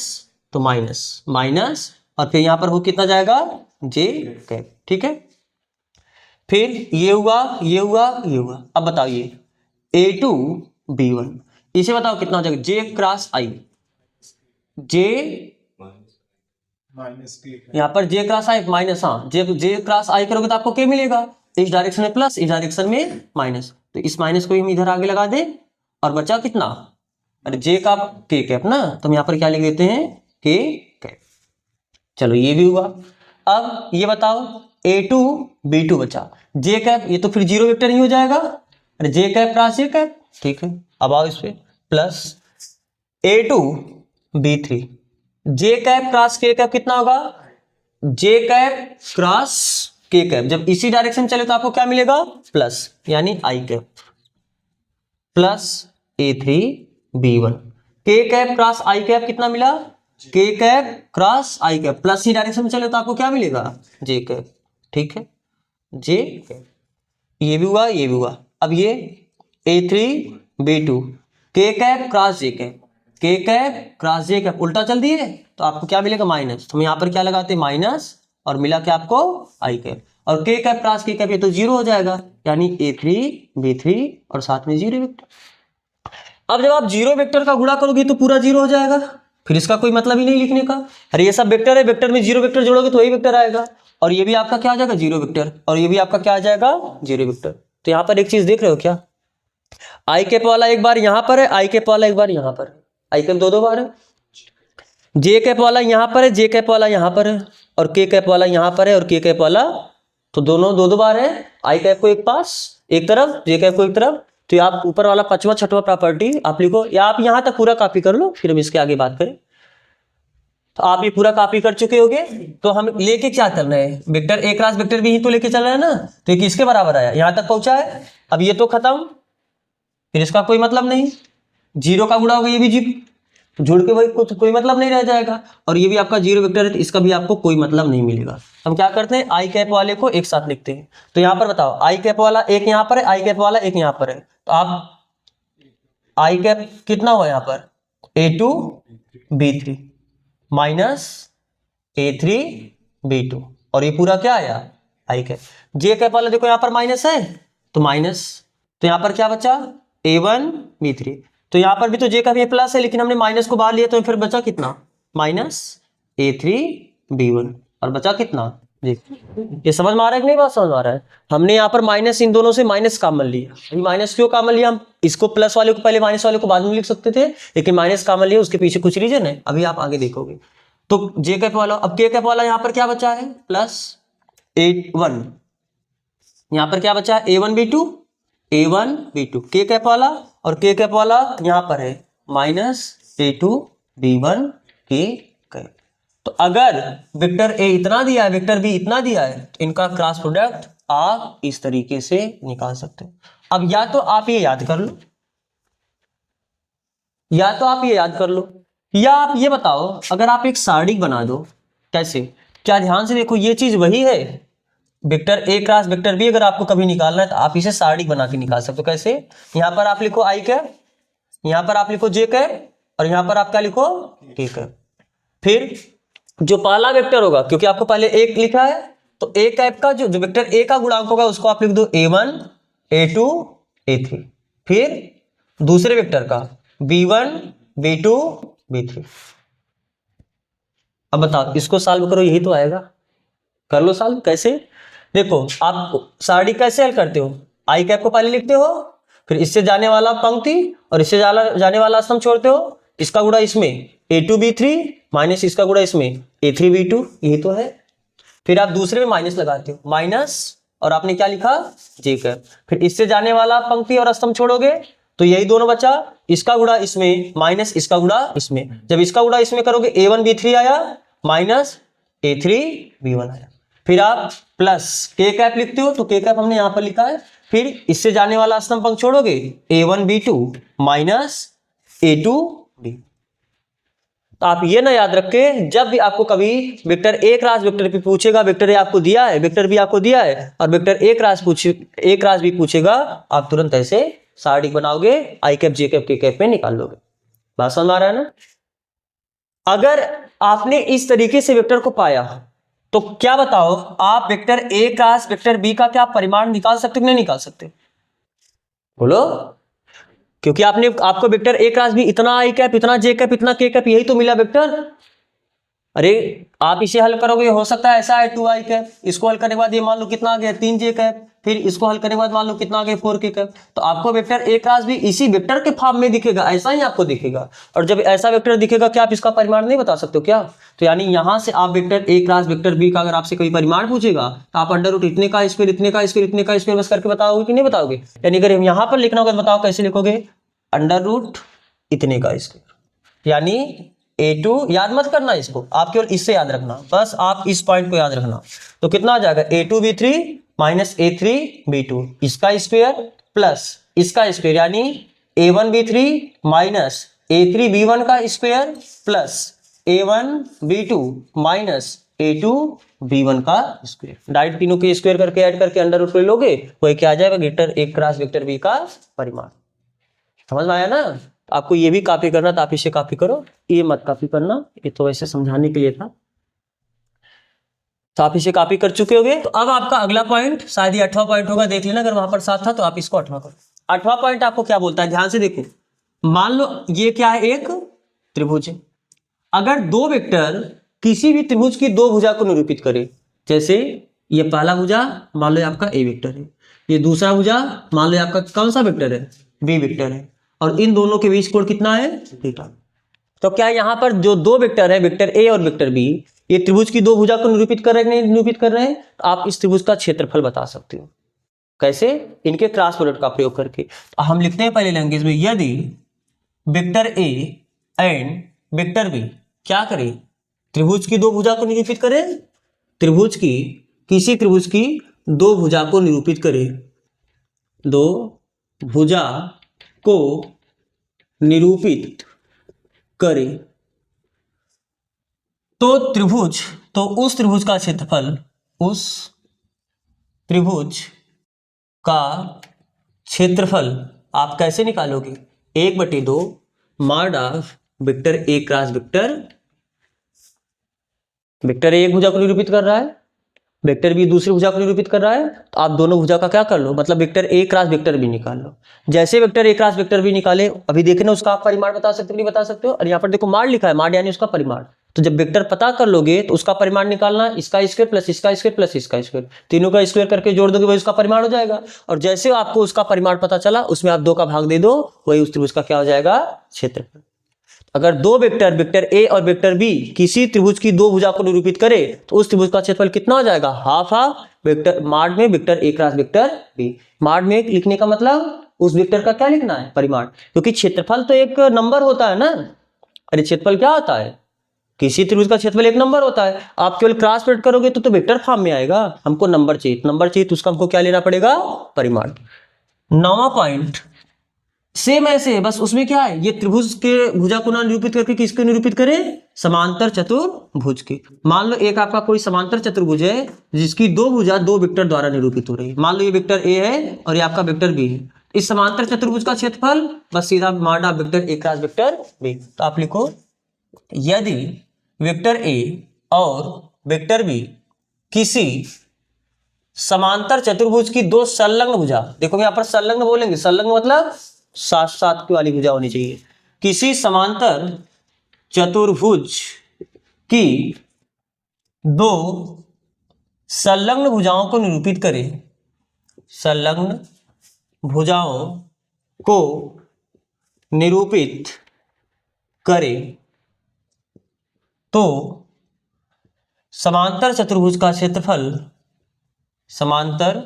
तो माइनस माइनस, और फिर यहां पर वो कितना जाएगा, जे कैप, ठीक है। फिर ये हुआ ये हुआ ये हुआ। अब बताइए A2 B1, इसे बताओ कितना हो जाएगा, जे क्रॉस आई, जे यहां पर जे क्रॉस आई माइनस, हाँ जे क्रॉस आई करोगे तो आपको क्या मिलेगा, इस डायरेक्शन में प्लस, इस डायरेक्शन में माइनस, तो इस माइनस को हम इधर आगे लगा दें, और बचा कितना, अरे जे का के कैप ना, तो हम यहां पर क्या लिख देते हैं, के कैप। चलो ये भी हुआ। अब ये बताओ A2 B2 बचा, जे कैप, ये तो फिर 0 वेक्टर ही हो जाएगा, अरे जे कैप क्रॉस जे कैप, ठीक है। अब आओ इस पे, प्लस A2 B3, जे कैप क्रॉस के कैप कितना होगा, जे कैप क्रॉस के कैप, जब इसी डायरेक्शन चले तो आपको क्या मिलेगा, प्लस, यानी आई कैप, प्लस A3 B1, के कैप क्रॉस आई कैप कितना मिला, के कैप क्रॉस आई कैप, प्लस ही डायरेक्शन में चले तो आपको क्या मिलेगा, जे कैप, ठीक है, जे कैप। ये भी हुआ ये भी हुआ। अब ये A3 B2, के कैप क्रॉस जे कैप, के कैप क्रॉस जे कैप, उल्टा चल दिए तो आपको क्या मिलेगा, माइनस, तो हम यहाँ पर क्या लगाते हैं, माइनस, और मिला क्या आपको, आई कैप, और के कैप क्रॉस के कैप, ये तो 0 हो जाएगा, यानी A3 B3 और साथ में 0 वेक्टर। अब जब आप 0 वेक्टर का गुणा करोगे तो पूरा 0 हो जाएगा, फिर इसका कोई मतलब ही नहीं लिखने का, अरे ये सब वेक्टर है, वेक्टर में 0 वेक्टर जोड़ोगे तो वही वेक्टर आएगा, और ये भी आपका क्या आ जाएगा, 0 वेक्टर, और ये भी आपका क्या आ जाएगा, 0 वेक्टर। तो यहाँ पर एक चीज देख रहे हो क्या, आई कैप वाला एक बार यहाँ पर है, आई कैप वाला एक बार यहाँ पर है, आई कैप दो बार है, जे कैप वाला यहाँ पर है, जे कैप वाला यहाँ पर है, और के कैप वाला यहाँ पर है, और के कैप वाला, तो दोनों दो बार है, आई कैप को एक पास एक तरफ, जे कैप को एक तरफ, तो आप ऊपर वाला 5वां 6वां प्रॉपर्टी आप लिखो, या आप यहाँ तक पूरा कॉपी कर लो, फिर हम इसके आगे बात करें। तो आप ये पूरा कॉपी कर चुके होगे, तो हम लेके क्या चल रहे हैं, vector A cross vector B ही तो लेके चल रहे हैं ना, तो ये किसके बराबर आया, यहाँ तक पहुंचा है। अब ये तो खत्म, फिर इसका कोई मतलब नहीं, 0 का गुणा होगा ये भी 0, जोड़ के वही कुछ कोई मतलब नहीं रह जाएगा, और ये भी आपका 0 वेक्टर है तो इसका भी आपको कोई मतलब नहीं मिलेगा। हम क्या करते हैं, आई कैप वाले को एक साथ लिखते हैं। तो यहाँ पर बताओ, आई कैप वाला एक यहाँ पर है, आई कैप वाला एक यहाँ पर है, तो आप आई कैप कितना हुआ यहाँ पर, A2 B3 minus A3 B2, और ये पूरा क्या आया, आई कैप। जे कैप वाला देखो यहाँ पर माइनस है, तो माइनस, तो यहाँ पर क्या बचा, A1 B3, तो यहाँ पर भी तो जे का भी प्लस है, लेकिन हमने माइनस को बाहर लिया तो फिर बचा कितना, माइनस A3 B1, और बचा कितना जी, ये समझ में आ रहा है कि नहीं? बात समझ में आ रहा है? हमने यहाँ पर माइनस, इन दोनों से माइनस कॉमन लिया। अभी माइनस क्यों कॉमन लिया? हम इसको प्लस वाले को पहले, माइनस वाले को बाद में लिख सकते थे, लेकिन माइनस कॉमन लिया, उसके पीछे कुछ रीजन है, अभी आप आगे देखोगे। तो जे कैप वाला, अब के कैप वाला यहाँ पर क्या बचा है? प्लस A1, यहाँ पर क्या बचा है? A1 B2, A1 B2 के कैप वाला, और के कैप वाला यहाँ पर है माइनस A2 B1 के कैप। तो अगर वेक्टर ए इतना दिया है, वेक्टर बी इतना दिया है, तो इनका क्रॉस प्रोडक्ट आप इस तरीके से निकाल सकते हो। अब या तो आप ये याद कर लो, या तो आप ये याद कर लो, या आप ये बताओ, अगर आप एक सारणी बना दो, कैसे? क्या ध्यान से देखो, ये चीज वही है, vector A cross vector B अगर आपको कभी निकालना है तो आप इसे सारणी बना के निकाल सकते हो। कैसे? यहां पर आप लिखो आई कैप, यहां पर आप लिखो जे कैप, और यहां पर आप क्या लिखो? के कैप। फिर जो पहला वेक्टर होगा, क्योंकि आपको पहले एक लिखा है, तो ए कैप का जो वेक्टर ए का गुणांक होगा उसको आप लिख दो A1 A2 A3। फिर दूसरे वेक्टर का B1 B2 B3। अब बताओ, इसको सॉल्व करो, यही तो आएगा। कर लो सॉल्व। कैसे? देखो, आप सारणी कैसे हल करते हो? आई कैप को पहले लिखते हो, फिर इससे जाने वाला पंक्ति और इससे जाने वाला स्तंभ छोड़ते हो, इसका गुणा इसमें A2 B3 माइनस इसका गुणा इसमें A3 B2, यही तो है। फिर आप दूसरे में माइनस लगाते हो, माइनस, और आपने क्या लिखा? जे कैप। फिर इससे जाने वाला पंक्ति और स्तंभ छोड़ोगे तो यही दोनों बचा, इसका गुणा इसमें माइनस इसका गुणा इसमें। जब इसका गुणा इसमें करोगे A1 B3 आया माइनस A3 B1 आया। फिर आप प्लस के कैप लिखते हो, तो के कैप हमने यहां पर लिखा है। फिर इससे जाने वाला स्तंभ पंक्ति छोड़ोगे A1 B2 minus A2 B। तो आप ये ना याद रखें, जब भी आपको कभी vector A cross vector B पूछेगा, वेक्टर ए आपको दिया है, वेक्टर बी आपको दिया है, और वेक्टर ए क्रॉस बी पूछेगा, आप तुरंत ऐसे सारणी बनाओगे, आई cap J cap K cap में निकाल लोगे। बात समझ आ रहा है ना? अगर आपने इस तरीके से वेक्टर को पाया, तो क्या बताओ, आप vector A cross vector B का क्या परिमाण निकाल सकते कि नहीं निकाल सकते? बोलो। क्योंकि आपको वेक्टर ए क्रॉस बी इतना आई कैप, इतना जे कैप, इतना के कैप, यही तो मिला वेक्टर। अरे आप इसे हल करोगे, हो सकता है ऐसा है 2 आई कैप, इसको हल करने के बाद ये मान लो कितना आ गया 3 जे कैप, फिर इसको हल करने के बाद मान लो कितना आ गया 4 के कैप। तो आपको वेक्टर ए क्रॉस बी इसी वेक्टर के फॉर्म में दिखेगा, ऐसा ही आपको दिखेगा। और जब ऐसा वेक्टर दिखेगा, क्या आप इसका परिमाण नहीं बता सकते हो क्या? तो यानी यहां से आप vector A cross vector B का अगर आपसे कोई परिमाण पूछेगा, तो आप अंडर रूट इतने का स्क्वायर, इतने का स्क्वायर, इतने का स्क्वायर बस करके बताओगे कि नहीं बताओगे? यानी अगर यहां पर लिखना होगा तो बताओ कैसे लिखोगे? अंडर रूट इतने का स्क्वायर, यानी A2, याद मत करना इसको, आप केवल इससे याद रखना, बस आप इस पॉइंट को याद रखना। तो कितना आ जाएगा? A2 B3 minus A3 B2, इसका स्क्वायर प्लस इसका स्क्वायर, यानी A1 B3 minus A3 B1 का square plus A1 B2 minus A2 B1 का स्क्वायर। डायरेक्ट तीनों के स्क्वायर करके ऐड करके अंडर रूट ले लोगे, वही क्या आ जाएगा? Vector A cross vector B का परिमाण। समझ में आया ना? आपको ये भी कॉपी करना, तो आप इसे कॉपी करो, ये मत कॉपी करना, ये तो वैसे समझाने के लिए था। तो आप इसे कॉपी कर चुके होगे। तो अब आपका अगला पॉइंट शायद ये 8वां पॉइंट होगा, देख लेना, अगर वहां पर 7 था तो आप इसको 8वां करो। 8वां पॉइंट आपको क्या बोलता है, ध्यान से देखो। मान लो ये क्या है? एक त्रिभुज है। अगर दो वेक्टर किसी भी त्रिभुज की दो भुजा को निरूपित करे, जैसे ये पहला भुजा मान लो आपका ए वेक्टर है, ये दूसरा भुजा मान लो आपका कौन सा वेक्टर है? बी वेक्टर है, और इन दोनों के बीच कोण कितना है? थीटा। तो क्या यहां पर जो दो वेक्टर है, वेक्टर ए और वेक्टर बी, ये त्रिभुज की दो भुजा को निरूपित कर रहे हैं, नहीं निरूपित कर रहे हैं? तो आप इस त्रिभुज का क्षेत्रफल बता सकते हो। कैसे? इनके क्रॉस प्रोडक्ट का प्रयोग करके। तो हम लिखते हैं पहले लैंग्वेज में, यदि vector A and vector B क्या करें? त्रिभुज की दो भुजा को निरूपित करें, किसी त्रिभुज की दो भुजा को निरूपित करें, दो भुजा को निरूपित करें, तो उस त्रिभुज का क्षेत्रफल, उस त्रिभुज का क्षेत्रफल आप कैसे निकालोगे? 1/2 mod of vector A cross vector ए एक भुजा को निरूपित कर रहा है, वेक्टर बी दूसरी भुजा को निरूपित कर रहा है, तो आप दोनों भुजा का क्या कर लो, मतलब vector A cross vector B निकाल लो। जैसे vector A cross vector B निकाले, अभी देखे ना, उसका आप परिमाण बता सकते हो नहीं बता सकते हो? और यहाँ पर देखो माड लिखा है, माड यानी उसका परिमाण। तो जब वेक्टर पता कर लोगे तो उसका परिमाण निकालना, इसका स्क्वायर प्लस इसका स्क्वायर प्लस इसका स्क्वायर, तीनों का स्क्वायर करके जोड़ दोगे वही उसका परिमाण हो जाएगा। और जैसे आपको उसका परिमाण पता चला उसमें आप 2 का भाग दे दो, वही उस त्रिभुज का क्या हो जाएगा, क्षेत्रफल। अगर दो वेक्टर ए और वेक्टर बी किसी त्रिभुज की दो भुजा को निरूपित करे तो उस त्रिभुज का क्षेत्रफल कितना हो जाएगा, हाफ हाफ वेक्टर माड में vector A cross vector B. Mod में लिखने का मतलब उस वेक्टर का क्या लिखना है, परिमाण, क्योंकि क्षेत्रफल तो एक नंबर होता है ना। अरे क्षेत्रफल क्या होता है, किसी त्रिभुज का क्षेत्रफल एक नंबर होता है। आप केवल क्रॉस प्रोडक्ट करोगे तो वेक्टर फॉर्म में आएगा। हमको नंबर चाहिए, नंबर चाहिए तो उसका हमको क्या लेना पड़ेगा, परिमाण। 9वां पॉइंट सेम ऐसे है, बस उसमें क्या है, ये त्रिभुज के भुजा को ना निरूपित करके किसको निरूपित करें, समांतर चतुर्भुज के। मान लो एक आपका कोई समांतर चतुर्भुज है जिसकी दो भुजा दो वेक्टर द्वारा निरूपित हो रही है। मान लो ये वेक्टर ए है और ये आपका वेक्टर बी है। इस समांतर चतुर्भुज का क्षेत्रफल बस सीधा मान आप vector A cross vector B. तो आप लिखो यदि वेक्टर ए और वेक्टर बी किसी समांतर चतुर्भुज की दो संलग्न भुजा, देखो यहां पर संलग्न बोलेंगे, संलग्न मतलब साथ साथ वाली भुजा होनी चाहिए। किसी समांतर चतुर्भुज की दो संलग्न भुजाओं को निरूपित करे, संलग्न भुजाओं को निरूपित करे तो समांतर चतुर्भुज का क्षेत्रफल, समांतर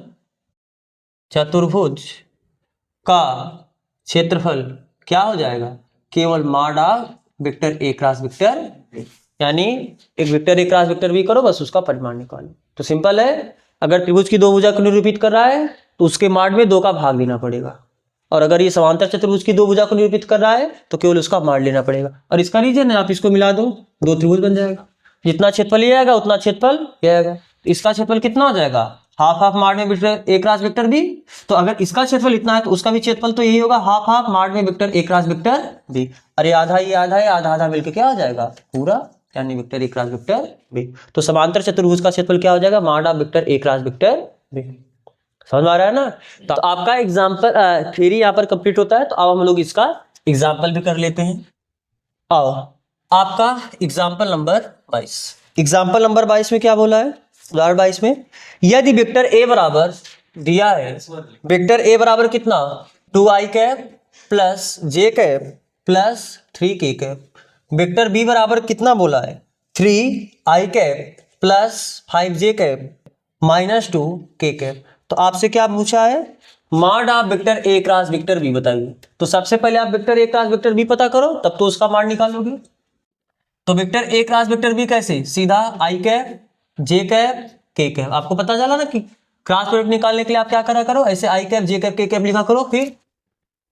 चतुर्भुज का क्षेत्रफल क्या हो जाएगा, केवल mod of vector A cross vector B. यानी एक vector A cross vector B करो, बस उसका परिमाण निकालो। तो सिंपल है, अगर त्रिभुज की दो भुजा को निरूपित कर रहा है तो उसके मॉड में 2 का भाग देना पड़ेगा। और अगर ये समांतर चतुर्भुज की दो भुजा को निरूपित कर रहा है तो केवल उसका मॉड लेना पड़ेगा। और इसका रीजन है, आप इसको मिला दो, 2 त्रिभुज बन जाएगा। जितना क्षेत्रफल ये आएगा उतना क्षेत्रफल ये आएगा। इसका क्षेत्रफल कितना हो जाएगा, हाफ हाफ मार्ड में vector A cross vector B. तो अगर इसका क्षेत्रफल इतना है तो उसका भी क्षेत्रफल तो यही होगा, हाफ हाफ मार्ड में vector A cross vector B. अरे आधा ये आधा है, आधा आधा मिलकर क्या हो जाएगा, पूरा, यानी vector A cross vector B. तो समांतर चतुर्भुज का क्षेत्रफल क्या हो जाएगा, mod of vector A cross vector B. समझ आ रहा है ना। तो आपका एग्जाम्पल थ्योरी यहाँ पर कंप्लीट होता है। तो अब हम लोग इसका एग्जाम्पल भी कर लेते हैं। आओ आपका एग्जाम्पल नंबर 22, एग्जाम्पल नंबर 22 में क्या बोला है, उदाहरण 22 में यदि वेक्टर ए बराबर दिया है, वेक्टर ए बराबर कितना, 2i cap plus J cap plus 3k cap. Vector B बराबर कितना बोला है, 3i cap plus 5j cap minus 2k cap. तो आपसे क्या पूछा है, mod of vector A cross vector B बताइए। तो सबसे पहले आप vector A cross vector B पता करो, तब तो उसका मॉड निकालोगे। तो vector A cross vector B कैसे, सीधा I cap J cap K cap. आपको पता चला ना कि क्रॉस प्रोडक्ट निकालने के लिए आप क्या करा करो, ऐसे आई cap J cap K cap लिखा करो। फिर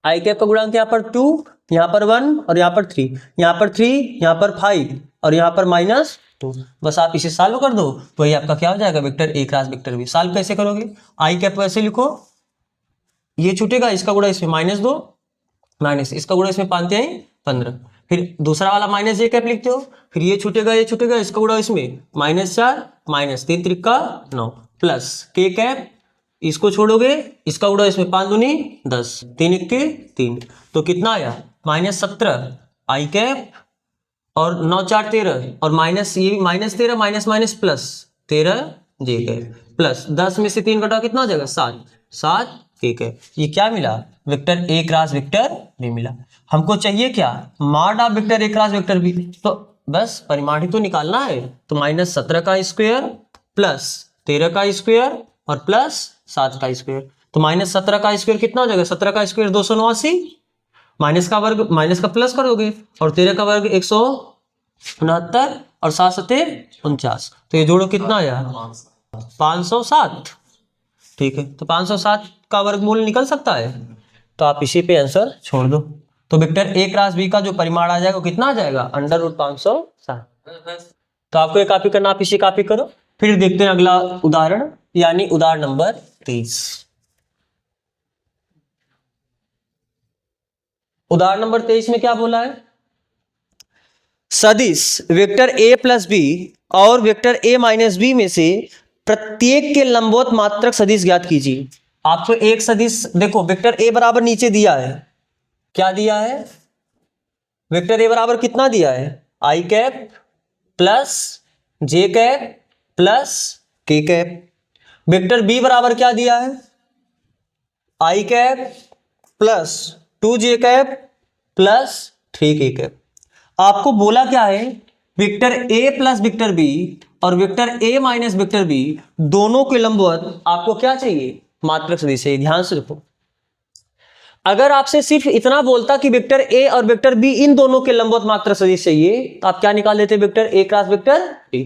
आई कैप का गुणांक यहाँ पर 2, यहाँ पर 1 और यहाँ पर 3, यहाँ पर 3, यहाँ पर 5 और यहाँ पर -2। बस आप इसे सॉल्व कर दो तो ये आपका क्या हो जाएगा, vector A cross vector B. Solve कैसे करोगे, आई कैप ऐसे लिखो, ये छूटेगा, इसका गुणा इसमें -2 माइनस इसका गुणा इसमें 5 15। फिर दूसरा वाला माइनस जे कैप लिखते हो, फिर ये छूटेगा, इसका गुणा इसमें -4 minus 3 Trika 9 plus K cap, इसको छोड़ोगे, इसका गुणा इसमें 5 दूनी 10 3 इक्के 3। तो कितना आया, -17 आई कैप और 9 4 13 और माइनस ये -13 माइनस प्लस 13 जे कैप प्लस 10 में से 3 घटाओ कितना हो जाएगा, 7 ठीक है। ये क्या मिला, vector A cross vector B मिला। हमको चाहिए क्या, mod of vector A cross vector B. तो बस परिमाण ही तो निकालना है। तो -17 का स्क्वायर प्लस 13 का स्क्वायर और प्लस 7 का स्क्वायर। तो -17 का स्क्वायर कितना हो जाएगा, 17 का स्क्वायर 289, माइनस का वर्ग माइनस का प्लस करोगे और 13 का वर्ग 169 और 7 7 49। तो ये जोड़ो कितना आया, 507। ठीक है, तो 507 का वर्गमूल निकल सकता है। तो आप इसी पे आंसर छोड़ दो। तो वेक्टर ए क्रॉस बी का जो परिमाण आ जाएगा वो कितना आ जाएगा, √507। तो आपको ये कॉपी करना, आप इसे कॉपी करो। फिर देखते हैं अगला उदाहरण, यानी उदाहरण नंबर 23। उदाहरण नंबर 23 में क्या बोला है, सदिश वेक्टर ए प्लस बी और वेक्टर ए माइनस बी में से प्रत्येक के लंबवत मात्रक सदिश ज्ञात कीजिए। आपको एक सदिश देखो, वेक्टर ए बराबर नीचे दिया है, क्या दिया है, वेक्टर ए बराबर कितना दिया है, I cap plus J cap plus K cap. Vector B बराबर क्या दिया है, I cap plus 2 J cap plus 3 K cap. आपको बोला क्या है, vector A plus vector B और vector A minus vector B दोनों के लंबवत आपको क्या चाहिए, मात्रक सदिश चाहिए। ध्यान से देखो, अगर आपसे सिर्फ इतना बोलता कि वेक्टर ए और वेक्टर बी इन दोनों के लंबवत मात्रक सदिश चाहिए, तो आप क्या निकाल लेते, vector A cross vector B.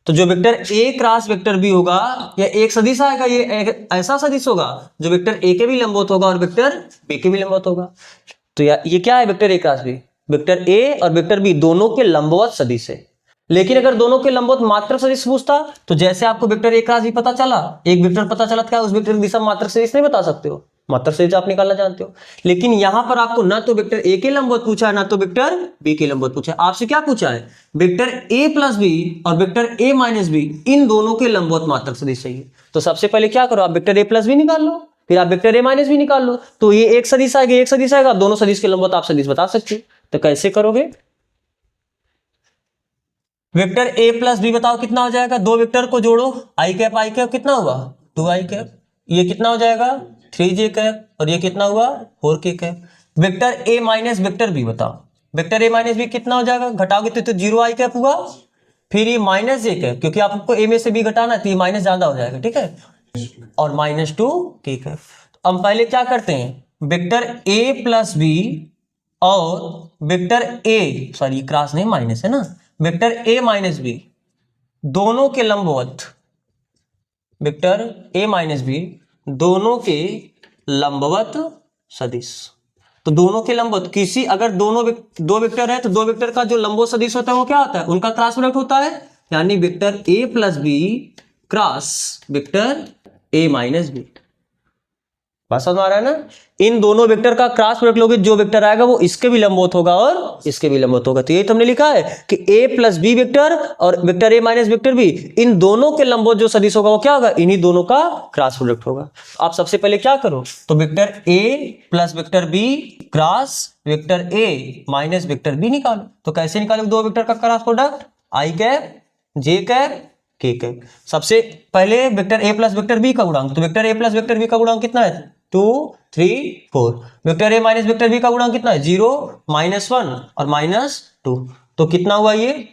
तो जो vector A cross vector B होगा या एक सदिश आएगा, ये एक ऐसा सदिश होगा जो वेक्टर ए के भी लंबवत होगा और वेक्टर बी के भी लंबवत होगा। तो ये क्या है, vector A cross B, vector A और वेक्टर बी दोनों के लंबवत सदिश है। लेकिन अगर दोनों के लंबवत मात्रक सदिश पूछता, तो जैसे आपको वेक्टर ए क्रॉस बी पता चला, एक वेक्टर पता चला, क्या उस वेक्टर की दिशा मात्रक सदिश नहीं बता सकते हो, मात्रक सदिश आप निकालना जानते हो। लेकिन यहां पर आपको ना तो वेक्टर ए के लंबवत पूछा है, ना तो वेक्टर बी के लंबवत पूछा है। आपसे क्या पूछा है, वेक्टर ए प्लस बी और वेक्टर ए माइनस बी इन दोनों के लंबवत मात्रक सदिश चाहिए। तो सबसे पहले क्या करो, आप वेक्टर ए प्लस बी निकाल लो, फिर आप वेक्टर ए माइनस बी निकाल लो। तो ये एक सदिश आएगा, एक सदिश आएगा, दोनों सदिश के लंबवत आप सदिश बता सकते हो। तो कैसे करोगे, वेक्टर ए प्लस बी बताओ कितना हो जाएगा, दो वेक्टर को जोड़ो, आई कैप कितना हुआ 2 आई कैप, ये कितना हो जाएगा 3 जे कैप, और ये कितना हुआ 4 K cap. Vector A minus vector B बताओ, वेक्टर ए माइनस बी कितना हो जाएगा, घटाओगे तो 0 आई कैप हुआ, फिर ये माइनस जे कैप, क्योंकि आपको ए में से बी घटाना है तो ये माइनस ज्यादा हो जाएगा, ठीक है, और -2 के कैप। तो हम पहले क्या करते हैं, वेक्टर ए प्लस बी और वेक्टर ए, सॉरी क्रॉस नहीं माइनस है ना, वेक्टर ए माइनस बी दोनों के लंबवत, वेक्टर ए माइनस बी दोनों के लंबवत सदिश। तो दोनों के लंबवत किसी, अगर दो वेक्टर है तो दो वेक्टर का जो लंबवत सदिश होता है वो क्या होता है, उनका क्रॉस प्रोडक्ट होता है, यानी vector A plus B cross vector A minus B. बात समझ आ रहा है ना, इन दोनों वेक्टर का क्रॉस प्रोडक्ट लोगे, जो वेक्टर आएगा वो इसके भी लंबवत होगा और इसके भी लंबवत होगा। तो यही तुमने लिखा है कि a प्लस बी वेक्टर और vector a minus vector B, इन दोनों के लंबवत जो सदिश होगा वो क्या होगा, इन्हीं दोनों का क्रॉस प्रोडक्ट होगा। आप सबसे पहले क्या करो, तो vector a plus vector B cross vector a minus vector B निकालो। तो कैसे निकालोगे दो वेक्टर का cross product, I cap J cap K cap. सबसे पहले vector a plus vector B का गुणांक, तो vector a plus vector B का गुणांक कितना है 2 3 4। Vector A minus vector B का गुणांक कितना है 0 -1 और -2। तो कितना हुआ, ये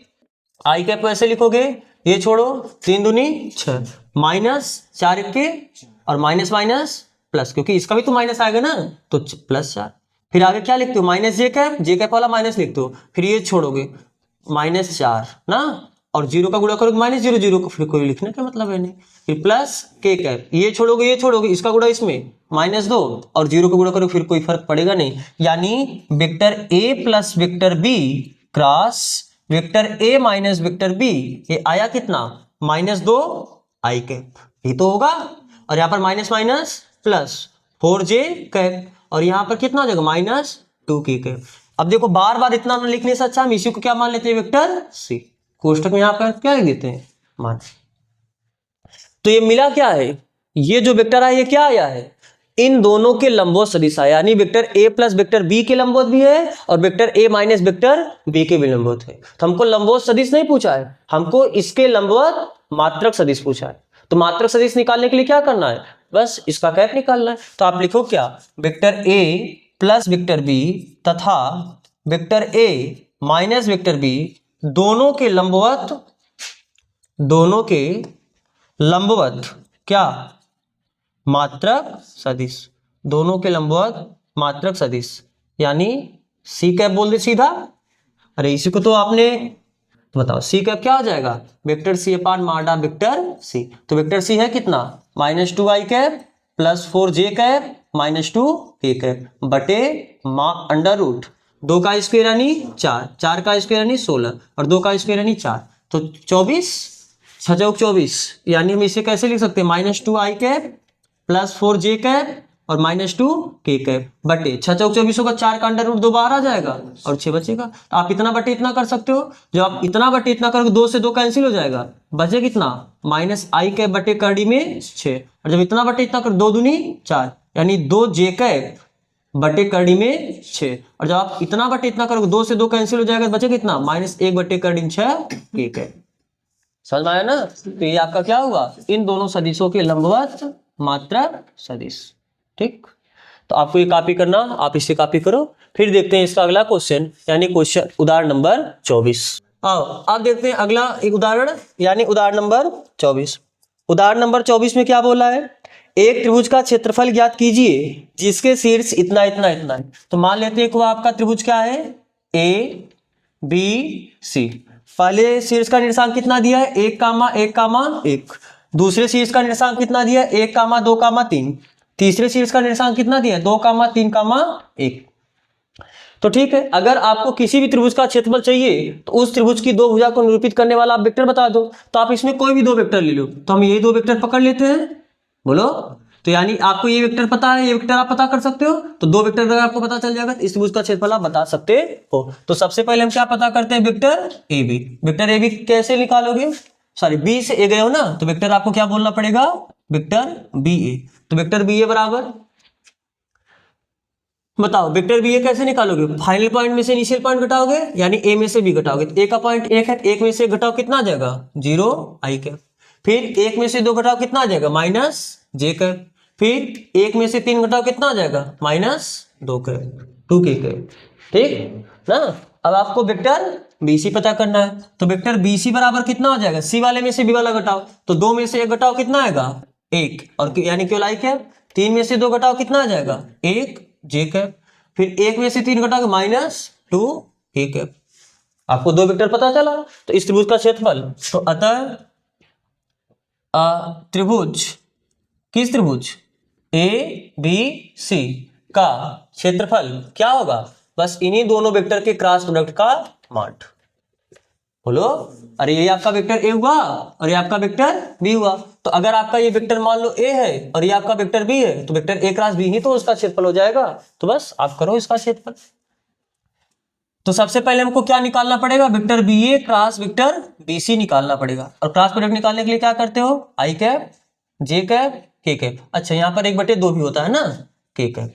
आई कैप ऐसे लिखोगे, ये छोड़ो 3 दूनी 6 -4 के और माइनस माइनस प्लस, क्योंकि इसका भी तो माइनस आएगा ना, तो +4। फिर आगे क्या लिखते हो, माइनस जे कैप वाला माइनस लिखते हो, फिर ये छोड़ोगे -4 ना, और 0 का गुणा करोगे -0 0 को, फिर कोई लिखने का मतलब है नहीं, फिर प्लस के कैप, ये छोड़ोगे इसका गुणा इसमें -2 और 0 को गुणा करोगे, फिर कोई फर्क पड़ेगा नहीं। यानी vector A plus vector B cross vector A minus vector B, ये आया कितना -2 आई कैप, ये तो होगा, और यहाँ पर माइनस माइनस प्लस 4 जे कैप, और यहाँ पर कितना हो जाएगा -2 के कैप। अब देखो बार बार इतना लिखने से अच्छा हम इसी को क्या मान लेते हैं, वेक्टर सी, कोष्टक में यहाँ पर क्या लिख देते हैं मान। तो ये मिला क्या है, ये जो वेक्टर है ये क्या आया है, इन दोनों के लंबवत सदिश आया, यानी vector A plus vector B के लंबवत भी है और vector A minus vector B के भी लंबवत है। तो हमको लंबवत सदिश नहीं पूछा है, हमको इसके लंबवत मात्रक सदिश पूछा है। तो मात्रक सदिश निकालने के लिए क्या करना है, बस इसका कैप निकालना है। तो आप लिखो क्या, vector A plus vector B तथा vector A minus vector B दोनों के लंबवत क्या, मात्रक सदिश, दोनों के लंबवत मात्रक सदिश, यानी सी कैप बोल दे सीधा। अरे इसी को तो आपने, तो बताओ सी कैप क्या हो जाएगा, वेक्टर सी अपान माडा वेक्टर सी। तो वेक्टर सी है कितना -2 आई कैप प्लस 4 जे कैप -2 के कैप बटे √, 2 का स्क्वायर यानी 4, 4 का स्क्वायर यानी 16 और 2 का स्क्वायर यानी 4, तो 24 6 चौक 24, यानी हम इसे कैसे लिख सकते हैं -2 आई कैप प्लस 4 जे कैप और -2 के कैप बटे 6 चौक 24 होगा, 4 का √2 बाहर आ जाएगा और 6 बचेगा। आप इतना बटे इतना कर सकते हो, जब आप इतना बटे इतना करोगे 2 से 2 कैंसिल हो जाएगा, बचे कितना -आई कैप बटे कड़ी में 6, और जब इतना बटे इतना कर 2 दूनी 4, यानी 2 जे कैप बटे करड़ी में 6, और जब आप इतना बटे इतना करोगे 2 से 2 कैंसिल हो जाएगा, बचे कितना -1 बटे करड़ी में 6 एक है। समझ में आया ना? तो ये आपका क्या हुआ, इन दोनों सदिशों के लंबवत मात्रक सदिश। ठीक, तो आपको ये कॉपी करना, आप इसे कॉपी करो। फिर देखते हैं इसका अगला क्वेश्चन, यानी क्वेश्चन उदाहरण नंबर 24। आओ आप देखते हैं अगला एक उदाहरण, यानी उदाहरण नंबर 24। उदाहरण नंबर 24 में क्या बोला है, एक त्रिभुज का क्षेत्रफल ज्ञात कीजिए जिसके शीर्ष इतना इतना इतना है। तो मान लेते हैं कि वो आपका त्रिभुज क्या है, ए बी सी। पहले शीर्ष का निर्देशांक कितना दिया है, 1 कामा 1 कामा 1। दूसरे शीर्ष का निर्देशांक कितना दिया है, 1 कामा 2 कामा 3। तीसरे शीर्ष का निर्देशांक कितना दिया है, 2 कामा 3 कामा 1। तो ठीक है, अगर आपको किसी भी त्रिभुज का क्षेत्रफल चाहिए तो उस त्रिभुज की दो भुजा को निरूपित करने वाला आप वेक्टर बता दो। तो आप इसमें कोई भी दो वेक्टर ले लो, तो हम ये दो वेक्टर पकड़ लेते हैं, बोलो। तो यानी आपको ये वेक्टर पता है, ये वेक्टर आप पता कर सकते हो, तो दो वेक्टर अगर आपको पता चल जाएगा तो इस त्रिभुज का क्षेत्रफल आप बता सकते हो। तो सबसे पहले हम क्या पता करते हैं, vector A B. Vector A B कैसे निकालोगे, सॉरी बी से ए गए हो ना, तो वेक्टर आपको क्या बोलना पड़ेगा, वेक्टर बी ए। तो वेक्टर बी ए बराबर, बताओ वेक्टर बी ए कैसे निकालोगे, फाइनल पॉइंट में से इनिशियल पॉइंट घटाओगे, यानी ए में से बी घटाओगे। तो ए का पॉइंट 1 है, 1 में से घटाओ कितना आ जाएगा, 0 आई कैप। फिर 1 में से 2 घटाओ कितना आ जाएगा, -j कैप। फिर 1 में से 3 घटाओ कितना आ जाएगा, -2 कैप, 2 k कैप। ठीक ना? अब आपको वेक्टर बी सी पता करना है, तो वेक्टर बी सी बराबर कितना हो जाएगा, सी वाले में से बी वाला घटाओ, तो 2 में से 1 घटाओ कितना आएगा, 1, और यानी केवल आई कैप। 3 में से 2 घटाओ कितना आ जाएगा, 1 जे कैप। फिर 1 में से 3 घटाओ -2 ए कैप। आपको दो वेक्टर पता चला, तो इस त्रिभुज का क्षेत्रफल, तो अतः त्रिभुज, किस त्रिभुज ए बी सी का क्षेत्रफल क्या होगा, बस इन्हीं दोनों वेक्टर के क्रॉस प्रोडक्ट का मान। बोलो, अरे ये आपका वेक्टर ए हुआ और ये आपका वेक्टर बी हुआ। तो अगर आपका ये वेक्टर मान लो ए है और ये आपका वेक्टर बी है, तो वेक्टर ए क्रॉस बी ही तो उसका क्षेत्रफल हो जाएगा। तो बस आप करो इसका क्षेत्रफल। तो सबसे पहले हमको क्या निकालना पड़ेगा, vector B A cross vector B सी निकालना पड़ेगा। और क्रॉस प्रोडक्ट निकालने के लिए क्या करते हो, आई cap J cap K cap. अच्छा, यहाँ पर 1/2 भी होता है ना, के कैप।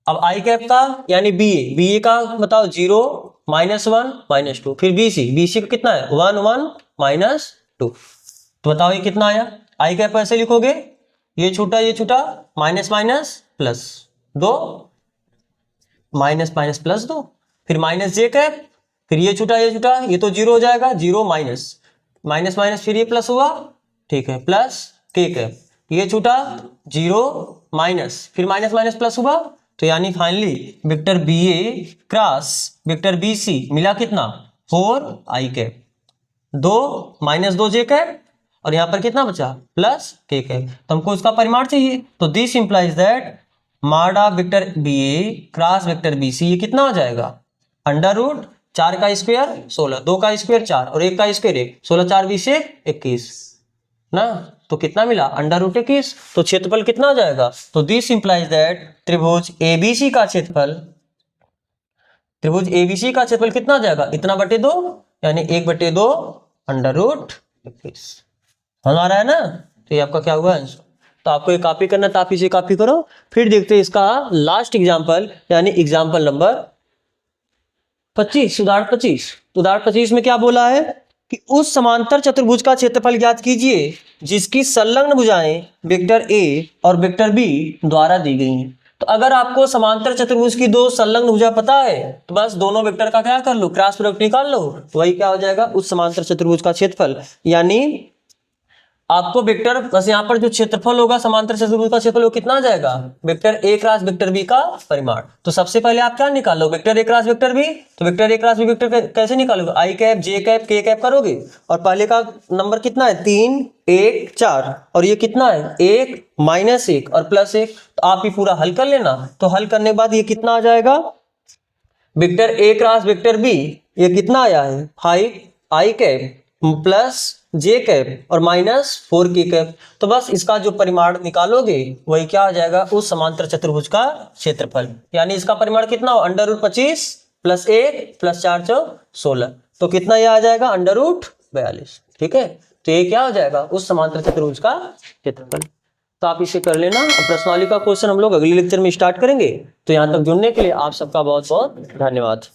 अब आई कैप का यानी बी ए का बताओ 0 -1 -2। फिर बी सी का कितना है 1 1 -2। तो बताओ ये कितना आया, आई कैप ऐसे लिखोगे, ये छूटा minus minus plus 2, minus minus plus 2। फिर माइनस जे कैप, फिर ये छूटा ये तो 0 हो जाएगा, 0 माइनस माइनस माइनस, फिर ये प्लस हुआ, ठीक है, प्लस के कैप। ये छूटा 0 माइनस, फिर माइनस माइनस प्लस हुआ, तो यानी finally vector B A cross vector B सी मिला कितना 4 आई कैप, 2 -2 जे कैप, और यहां पर कितना बचा प्लस के कैप। तो हमको उसका परिमाण चाहिए, तो this implies that mod of vector B A cross vector B C, ये कितना हो जाएगा, √4 का स्क्वायर 16, 2 का स्क्वायर 4 और 1 का स्क्वायर 1, 16 4 20 21 ना। तो कितना मिला √21। तो क्षेत्रफल कितना हो जाएगा, तो दिस इंप्लाइज दैट त्रिभुज एबीसी का क्षेत्रफल, त्रिभुज एबीसी का क्षेत्रफल कितना हो जाएगा, इतना बटे 2, यानी 1/2 √21। समझ आ रहा है ना? तो ये आपका क्या हुआ आंसर। तो आपको ये कॉपी करना, तो आप इसे कॉपी करो। फिर देखते हैं इसका लास्ट एग्जाम्पल, यानी एग्जाम्पल नंबर 25, उदाहरण 25। उदाहरण 25 में क्या बोला है कि उस समांतर चतुर्भुज का क्षेत्रफल ज्ञात कीजिए जिसकी संलग्न भुजाएं वेक्टर ए और वेक्टर बी द्वारा दी गई हैं। तो अगर आपको समांतर चतुर्भुज की दो संलग्न भुजा पता है, तो बस दोनों वेक्टर का क्या कर लो, क्रॉस प्रोडक्ट निकाल लो, वही क्या हो जाएगा उस समांतर चतुर्भुज का क्षेत्रफल। यानी आपको वेक्टर बस यहाँ पर जो क्षेत्रफल होगा समांतर चतुर्भुज का क्षेत्रफल वो कितना आ जाएगा, vector A cross vector B का परिमाण। तो सबसे पहले आप क्या निकालो, vector A cross vector B. तो vector A cross B vector कैसे निकालोगे, I cap J cap K cap करोगे, और पहले का नंबर कितना है 3 1 4, और ये कितना है 1 -1 और +1। तो आप ये पूरा हल कर लेना। तो हल करने के बाद ये कितना आ जाएगा, vector A cross vector B ये कितना आया है 5 I cap plus J cap और -4 के कैप। तो बस इसका जो परिमाण निकालोगे वही क्या आ जाएगा, उस समांतर चतुर्भुज का क्षेत्रफल। यानी इसका परिमाण कितना हो √25 + 1 + 4 = 16। तो कितना ये आ जाएगा √42। ठीक है, तो ये क्या हो जाएगा उस समांतर चतुर्भुज का क्षेत्रफल। तो आप इसे कर लेना। और प्रश्नावली का क्वेश्चन हम लोग अगले लेक्चर में स्टार्ट करेंगे। तो यहाँ तक जुड़ने के लिए आप सबका बहुत बहुत धन्यवाद।